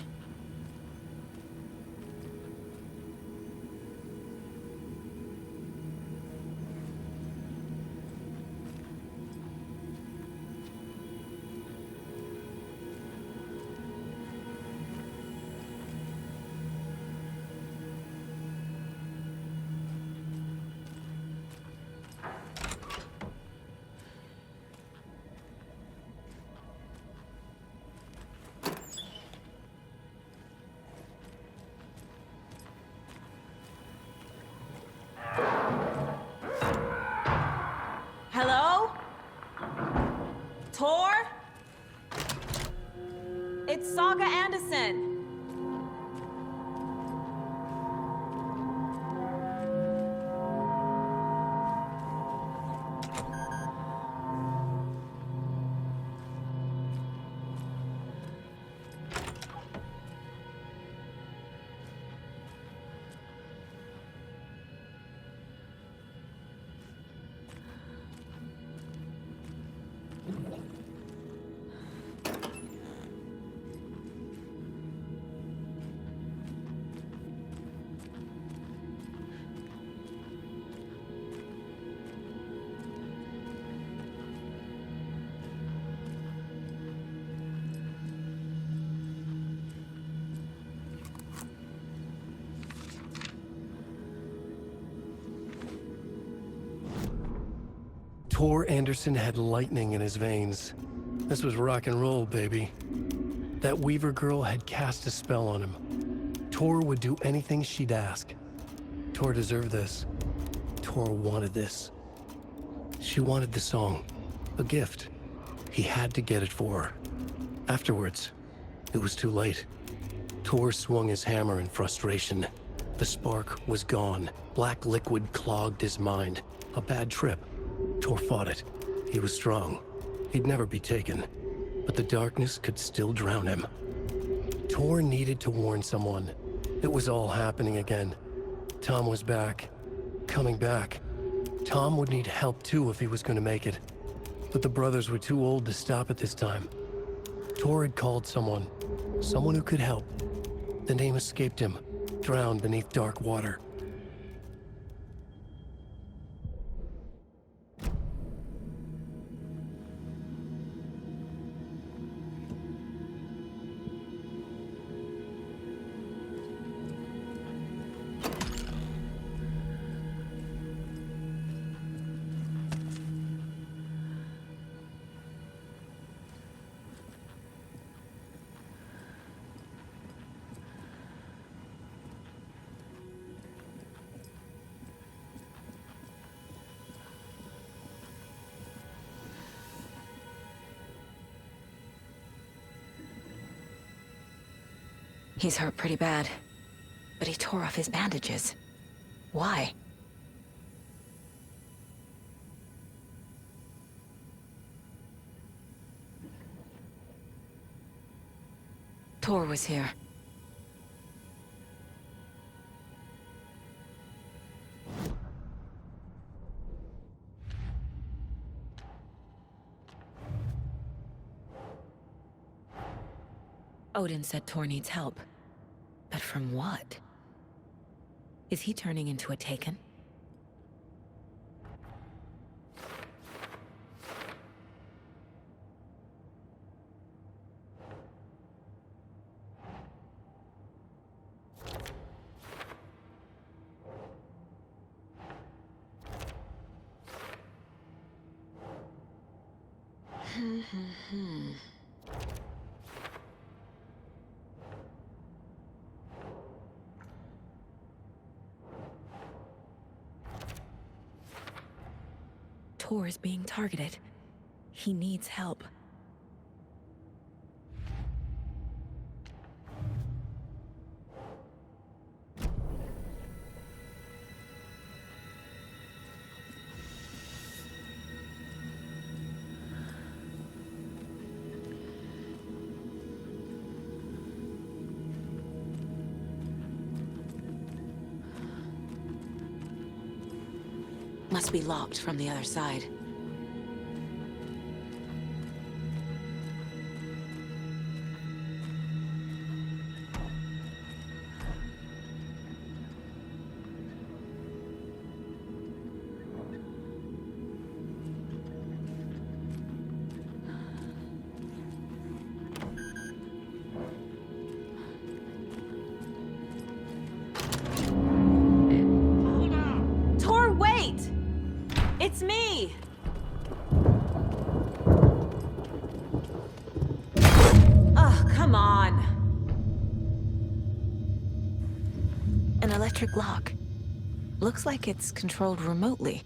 Tor Anderson had lightning in his veins. This was rock and roll, baby. That Weaver girl had cast a spell on him. Tor would do anything she'd ask. Tor deserved this. Tor wanted this. She wanted the song. A gift. He had to get it for her. Afterwards, it was too late. Tor swung his hammer in frustration. The spark was gone. Black liquid clogged his mind. A bad trip. Tor fought it. He was strong. He'd never be taken. But the darkness could still drown him. Tor needed to warn someone. It was all happening again. Tom was back. Coming back. Tom would need help too if he was going to make it. But the brothers were too old to stop it this time. Tor had called someone. Someone who could help. The name escaped him. Drowned beneath dark water. He's hurt pretty bad, but he tore off his bandages. Why? Tor was here. Odin said Tor needs help. But from what? Is he turning into a Taken? Tor is being targeted. He needs help. Must be locked from the other side. Tor, wait! It's me! Oh, come on! An electric lock. Looks like it's controlled remotely.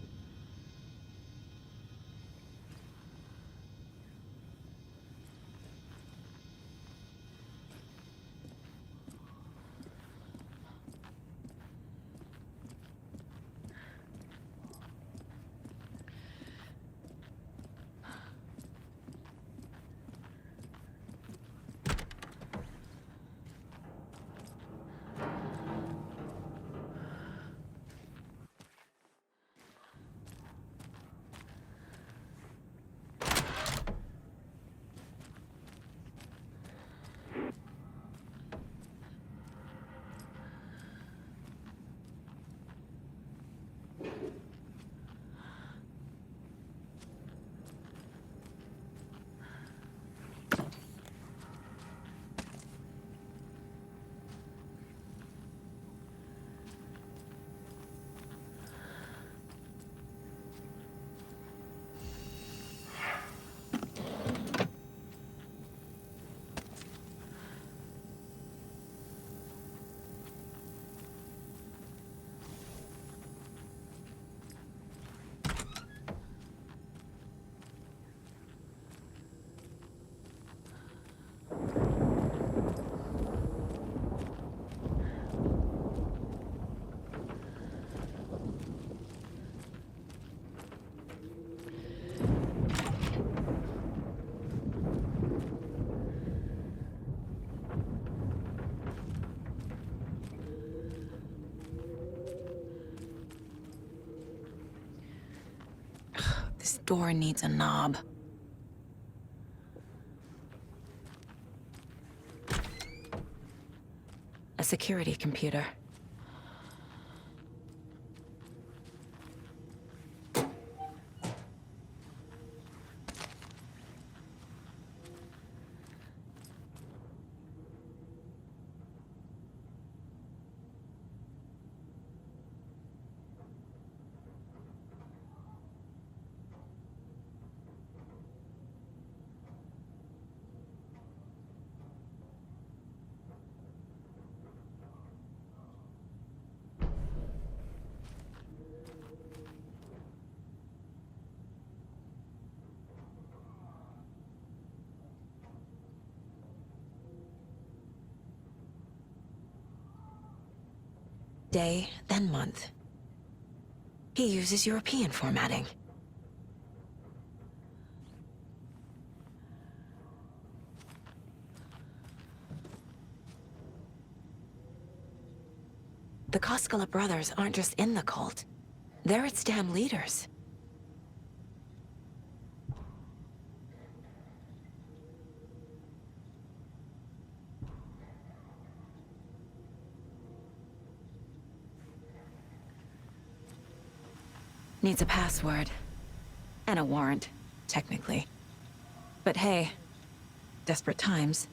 door needs a knob. A security computer. Day, then month. He uses European formatting. The Koskela brothers aren't just in the cult. They're its damn leaders. Needs a password. And a warrant, technically. But hey, desperate times.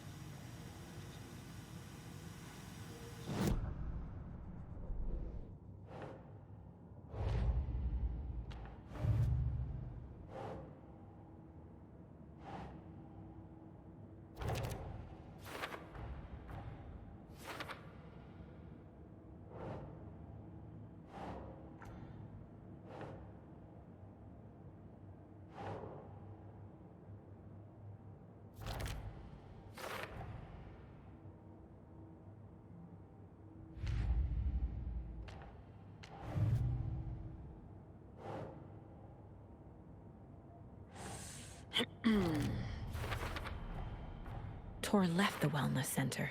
Tor left the wellness center.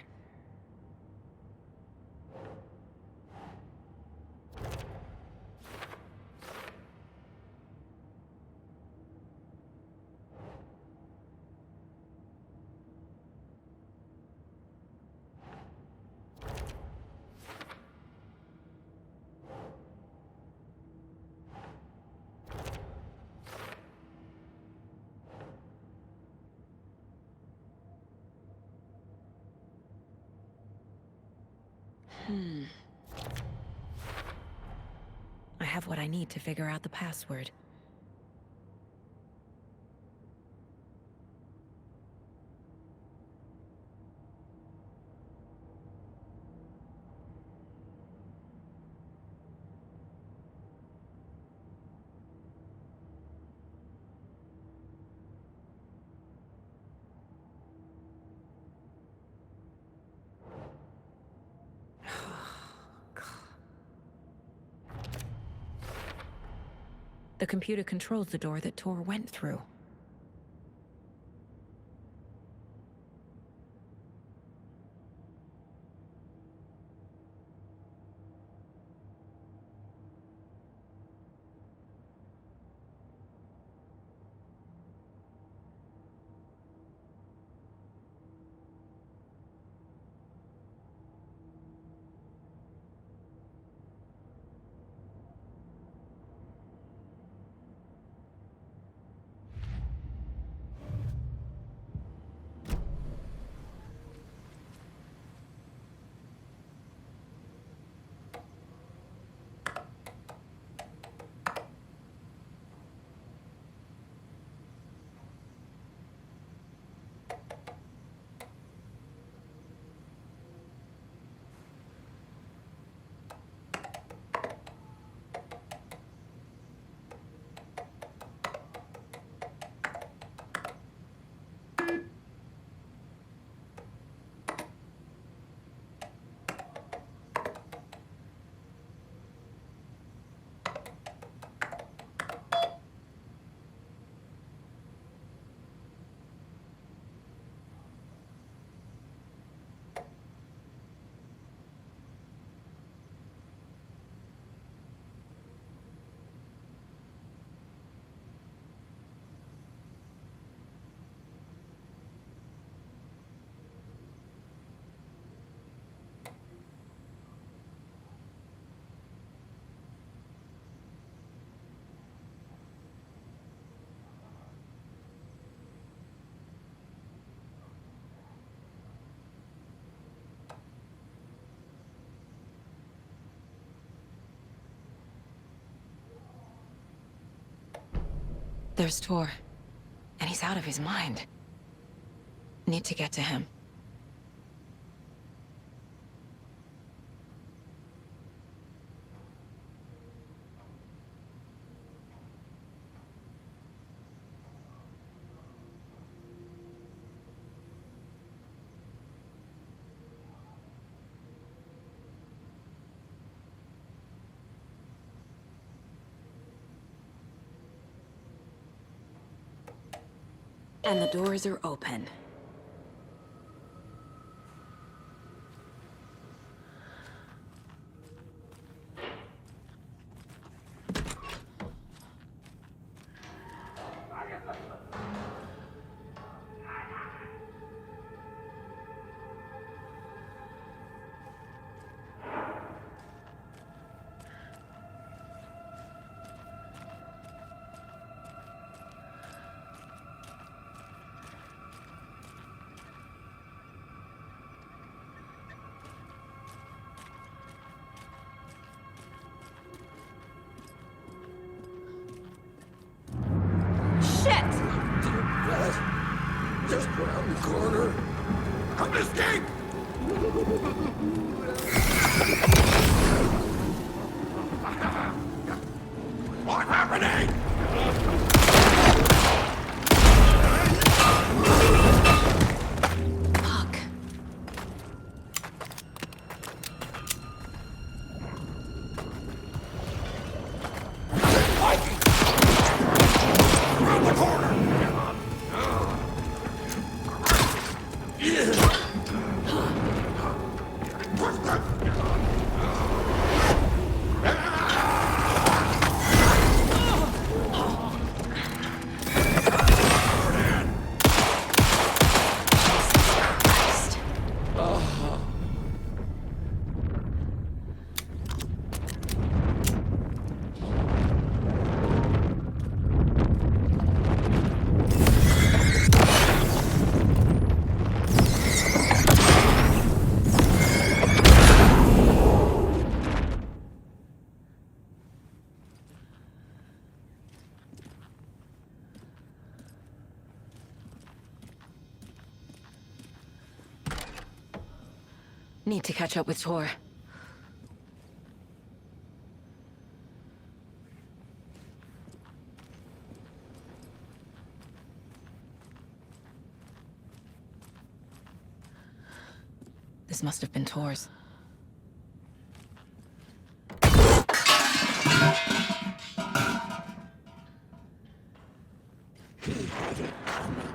I have what I need to figure out the password. The computer controls the door that Tor went through. There's Tor. And he's out of his mind. Need to get to him. And the doors are open. Just around the corner. Come escape! What's happening? Fuck. Around the corner! Need to catch up with Tor. This must have been Tor's. He had it coming.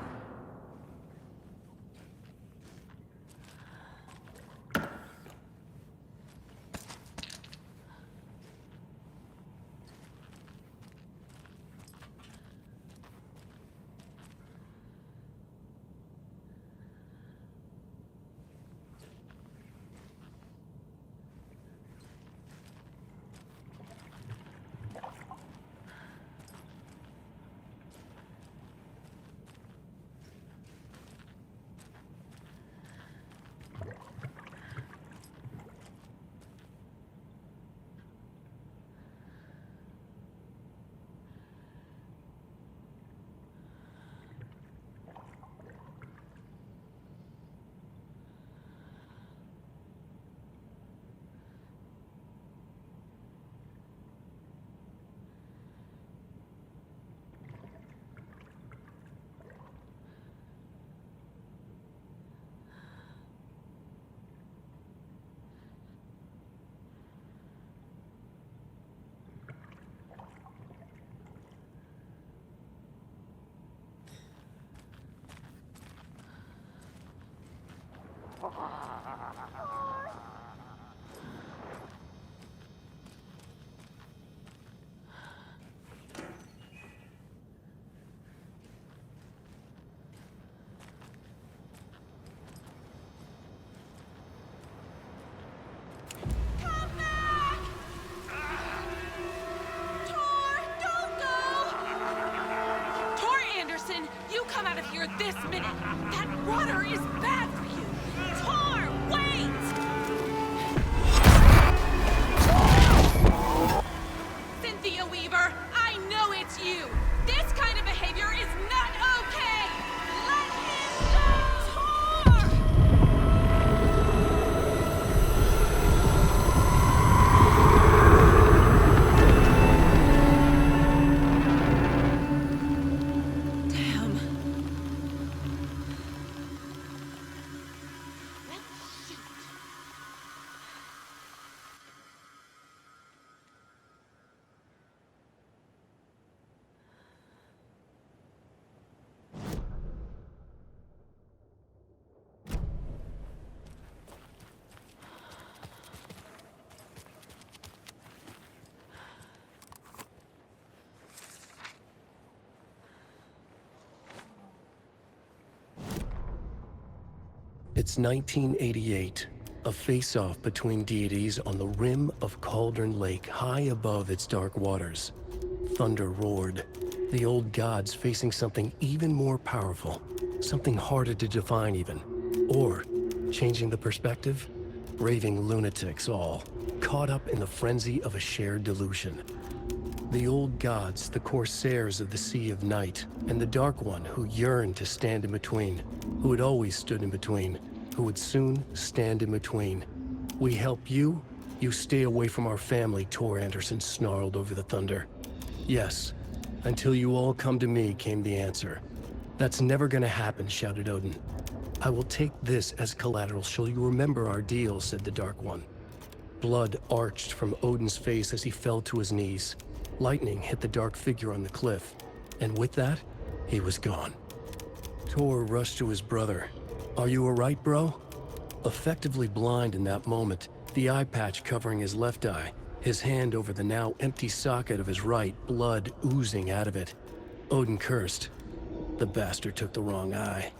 This minute! That water is bad for you! Tor, wait! Cynthia Weaver, I know it's you! This kind of behavior It's 1988, a face-off between deities on the rim of Cauldron Lake, high above its dark waters. Thunder roared, the old gods facing something even more powerful, something harder to define even. Or, changing the perspective, raving lunatics all, caught up in the frenzy of a shared delusion. The old gods, the corsairs of the Sea of Night, and the Dark One who yearned to stand in between, who had always stood in between, who would soon stand in between. We help you, you stay away from our family, Tor Anderson snarled over the thunder. Yes, until you all come to me, came the answer. That's never gonna happen, shouted Odin. I will take this as collateral, shall you remember our deal, said the Dark One. Blood arched from Odin's face as he fell to his knees. Lightning hit the dark figure on the cliff, and with that, he was gone. Tor rushed to his brother. Are you alright, bro? Effectively blind in that moment, the eye patch covering his left eye, his hand over the now empty socket of his right, blood oozing out of it. Odin cursed. The bastard took the wrong eye.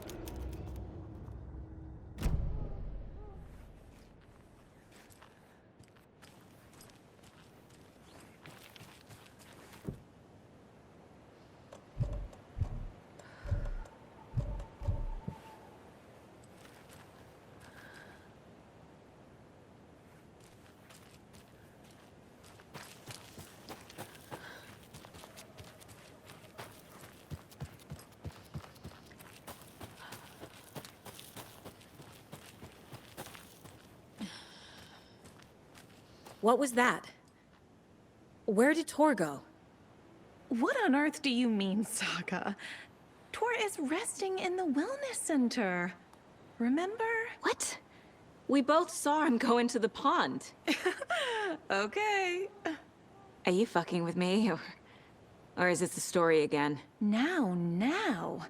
What was that? Where did Tor go? What on earth do you mean, Saga? Tor is resting in the wellness center. Remember? What? We both saw him go into the pond. Okay. Are you fucking with me, or is this the story again? Now.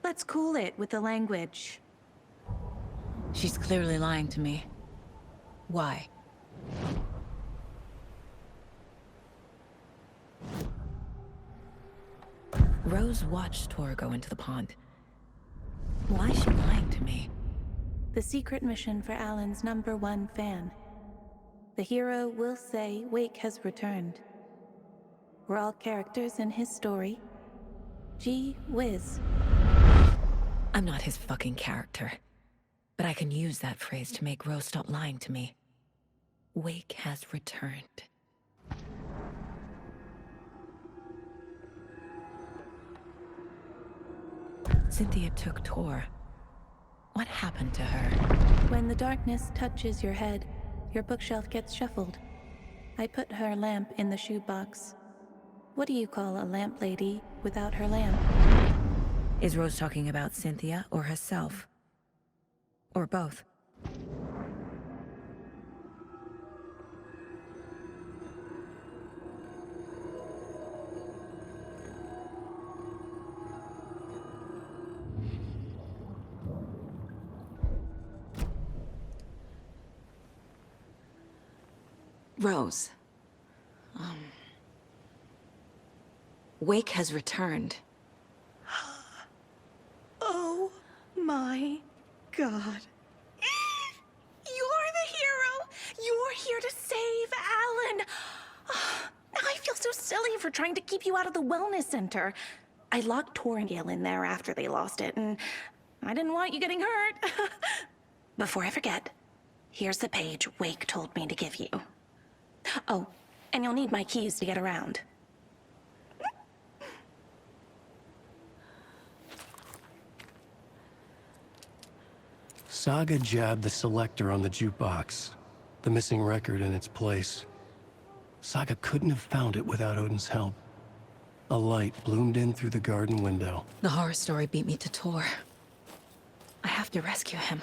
Let's cool it with the language. She's clearly lying to me. Why? Rose watched Tor go into the pond. Why is she lying to me? The secret mission for Alan's #1 fan. The hero will say Wake has returned. We're all characters in his story. Gee whiz. I'm not his fucking character. But I can use that phrase to make Rose stop lying to me. Wake has returned. Cynthia took Tor. What happened to her? When the darkness touches your head, your bookshelf gets shuffled. I put her lamp in the shoebox. What do you call a lamp lady without her lamp? Is Rose talking about Cynthia or herself? Or both? Rose. Wake has returned. Oh my God. You're the hero! You're here to save Alan! Now I feel so silly for trying to keep you out of the wellness center. I locked Tor and Gale in there after they lost it, and I didn't want you getting hurt. Before I forget, here's the page Wake told me to give you. Oh, and you'll need my keys to get around. Saga jabbed the selector on the jukebox, the missing record in its place. Saga couldn't have found it without Odin's help. A light bloomed in through the garden window. The horror story beat me to Tor. I have to rescue him.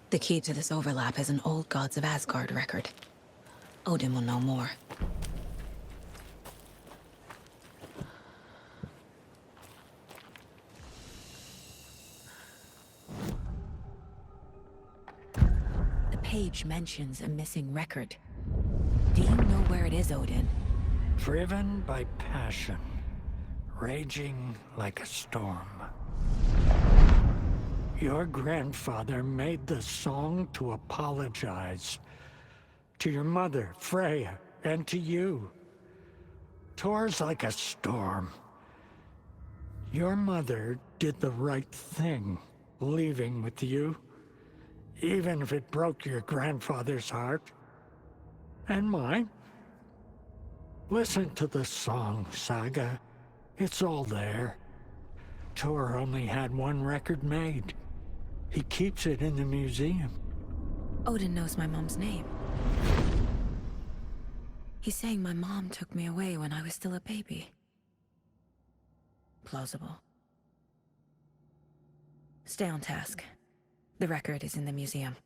The key to this overlap is an old Gods of Asgard record. Odin will know more. The page mentions a missing record. Do you know where it is, Odin? Driven by passion, raging like a storm. Your grandfather made the song to apologize. To your mother, Freya, and to you. Tor's like a storm. Your mother did the right thing, leaving with you. Even if it broke your grandfather's heart. And mine. Listen to the song, Saga. It's all there. Tor only had one record made. He keeps it in the museum. Odin knows my mom's name. He's saying my mom took me away when I was still a baby. Plausible. Stay on task. The record is in the museum.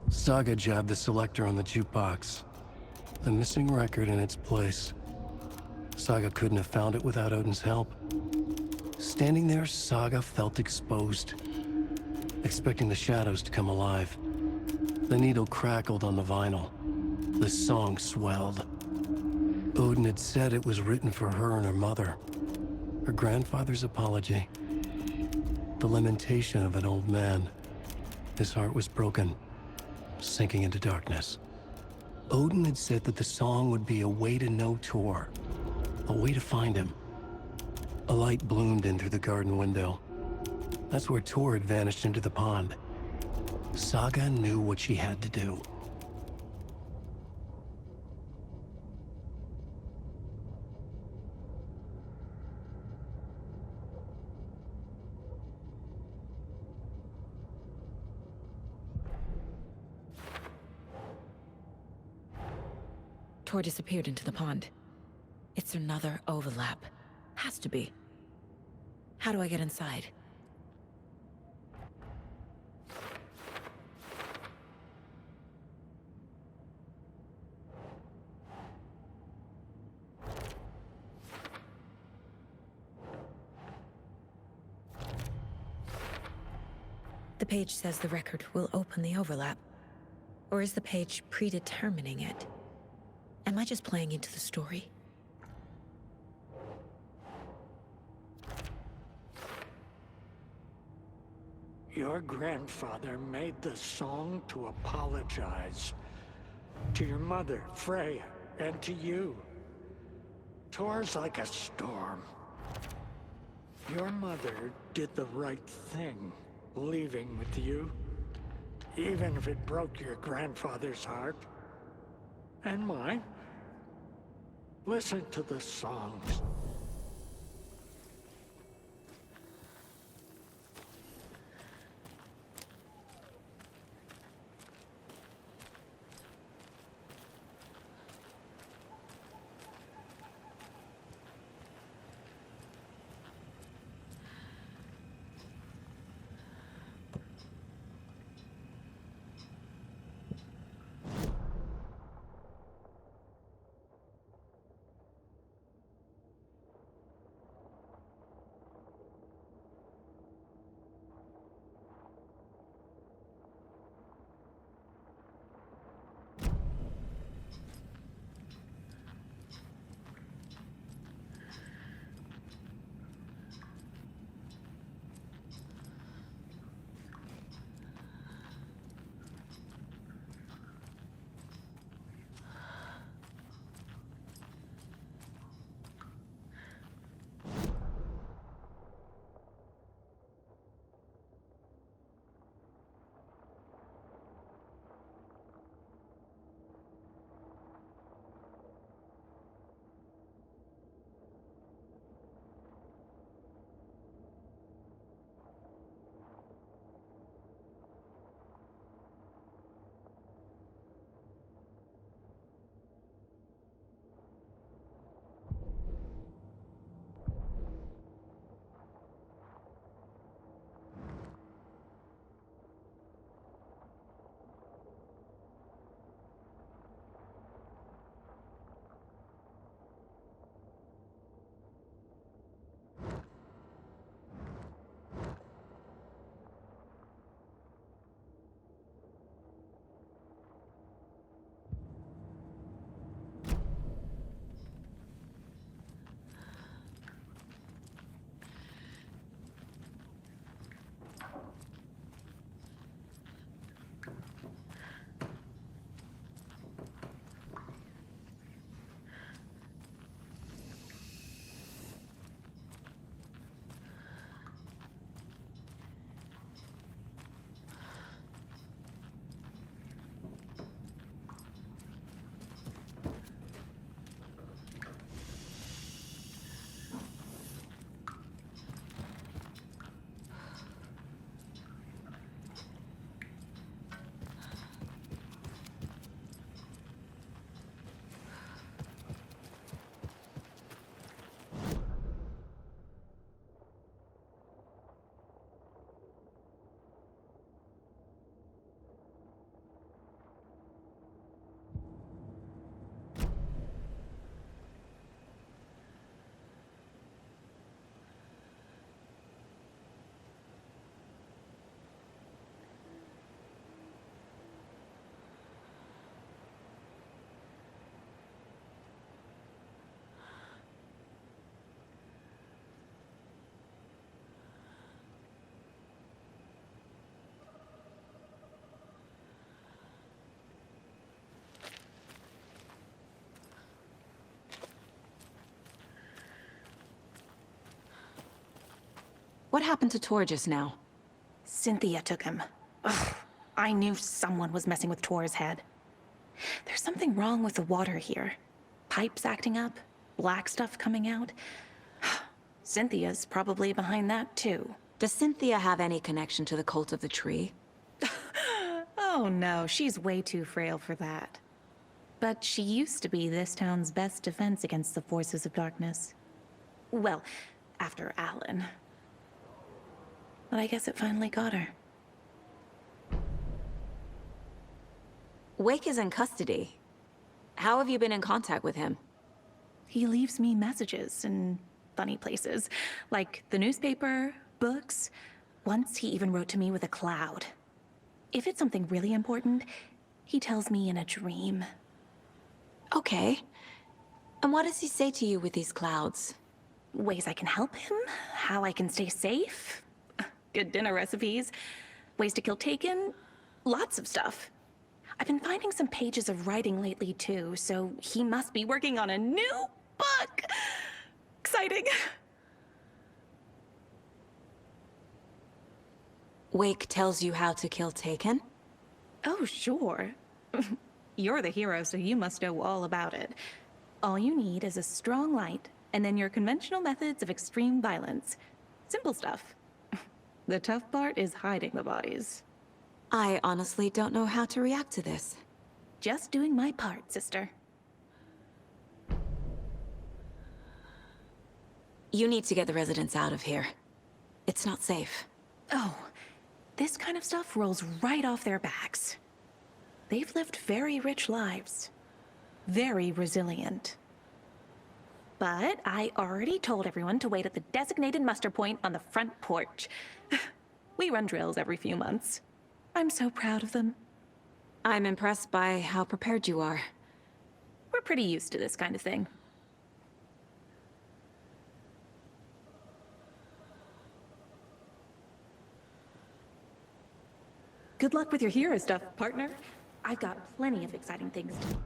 Saga jabbed the selector on the jukebox. The missing record in its place. Saga couldn't have found it without Odin's help. Standing there, Saga felt exposed, expecting the shadows to come alive. The needle crackled on the vinyl. The song swelled. Odin had said it was written for her and her mother. Her grandfather's apology. The lamentation of an old man. His heart was broken, sinking into darkness. Odin had said that the song would be a way to know Tor, a way to find him. A light bloomed in through the garden window. That's where Tor had vanished into the pond. Saga knew what she had to do. Tor disappeared into the pond. It's another overlap. Has to be. How do I get inside? The page says the record will open the overlap. Or is the page predetermining it? Am I just playing into the story? Your grandfather made the song to apologize. To your mother, Freya, and to you. Tor's like a storm. Your mother did the right thing, leaving with you. Even if it broke your grandfather's heart. And mine. Listen to the songs. What happened to Tor just now? Cynthia took him. Ugh, I knew someone was messing with Tor's head. There's something wrong with the water here. Pipes acting up, black stuff coming out. Cynthia's probably behind that, too. Does Cynthia have any connection to the cult of the tree? Oh no, she's way too frail for that. But she used to be this town's best defense against the forces of darkness. Well, after Alan. But I guess it finally got her. Wake is in custody. How have you been in contact with him? He leaves me messages in funny places, like the newspaper, books. Once he even wrote to me with a cloud. If it's something really important, he tells me in a dream. Okay. And what does he say to you with these clouds? Ways I can help him, how I can stay safe, good dinner recipes, ways to kill Taken, lots of stuff. I've been finding some pages of writing lately too, so he must be working on a new book. Exciting. Wake tells you how to kill Taken? Oh, sure. You're the hero, so you must know all about it. All you need is a strong light, and then your conventional methods of extreme violence. Simple stuff. The tough part is hiding the bodies. I honestly don't know how to react to this. Just doing my part, sister. You need to get the residents out of here. It's not safe. Oh, this kind of stuff rolls right off their backs. They've lived very rich lives. Very resilient. But I already told everyone to wait at the designated muster point on the front porch. We run drills every few months. I'm so proud of them. I'm impressed by how prepared you are. We're pretty used to this kind of thing. Good luck with your hero stuff, partner. I've got plenty of exciting things to do.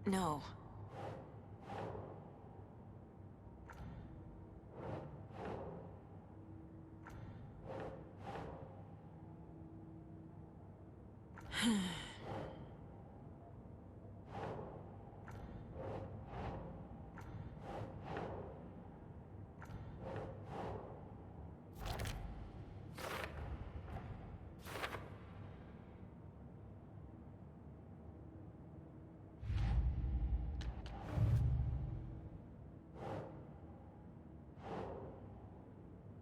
No.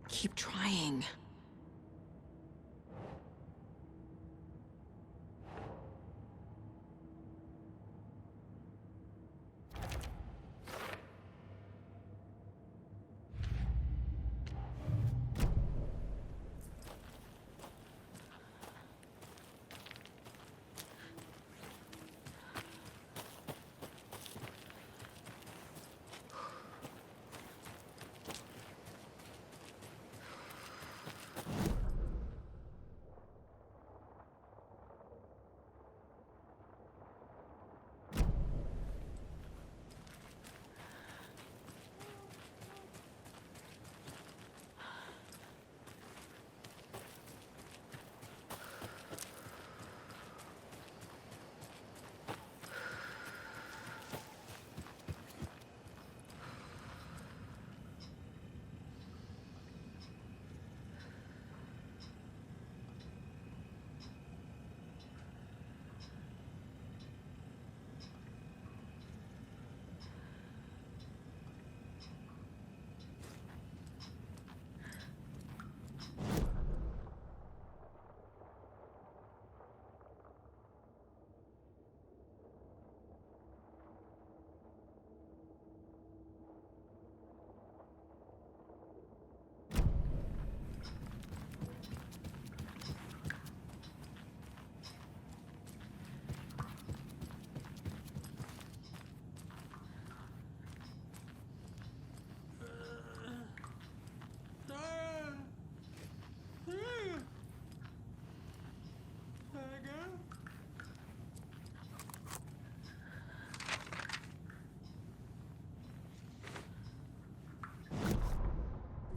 Keep trying.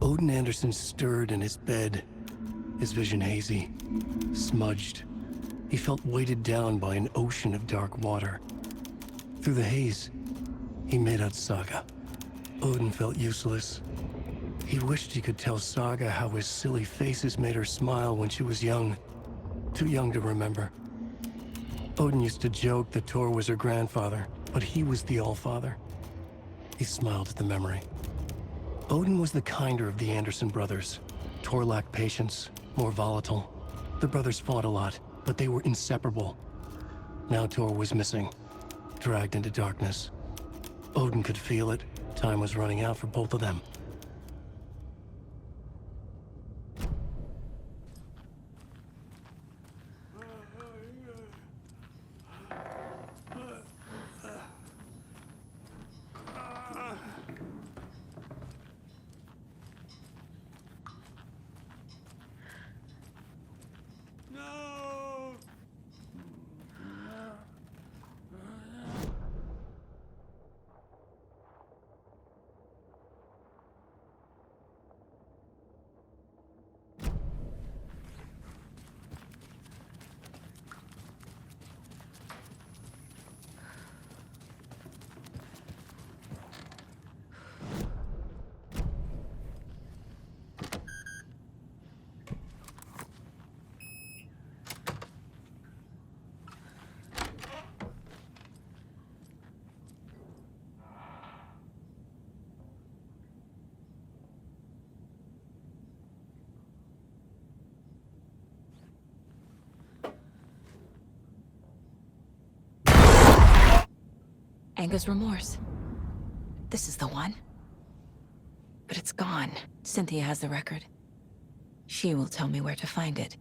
Odin Anderson stirred in his bed, his vision hazy, smudged. He felt weighted down by an ocean of dark water. Through the haze, he made out Saga. Odin felt useless. He wished he could tell Saga how his silly faces made her smile when she was young. Too young to remember. Odin used to joke that Tor was her grandfather, but he was the Allfather. He smiled at the memory. Odin was the kinder of the Anderson brothers. Tor lacked patience, more volatile. The brothers fought a lot, but they were inseparable. Now Tor was missing, dragged into darkness. Odin could feel it. Time was running out for both of them. Anga's remorse. This is the one. But it's gone. Cynthia has the record. She will tell me where to find it.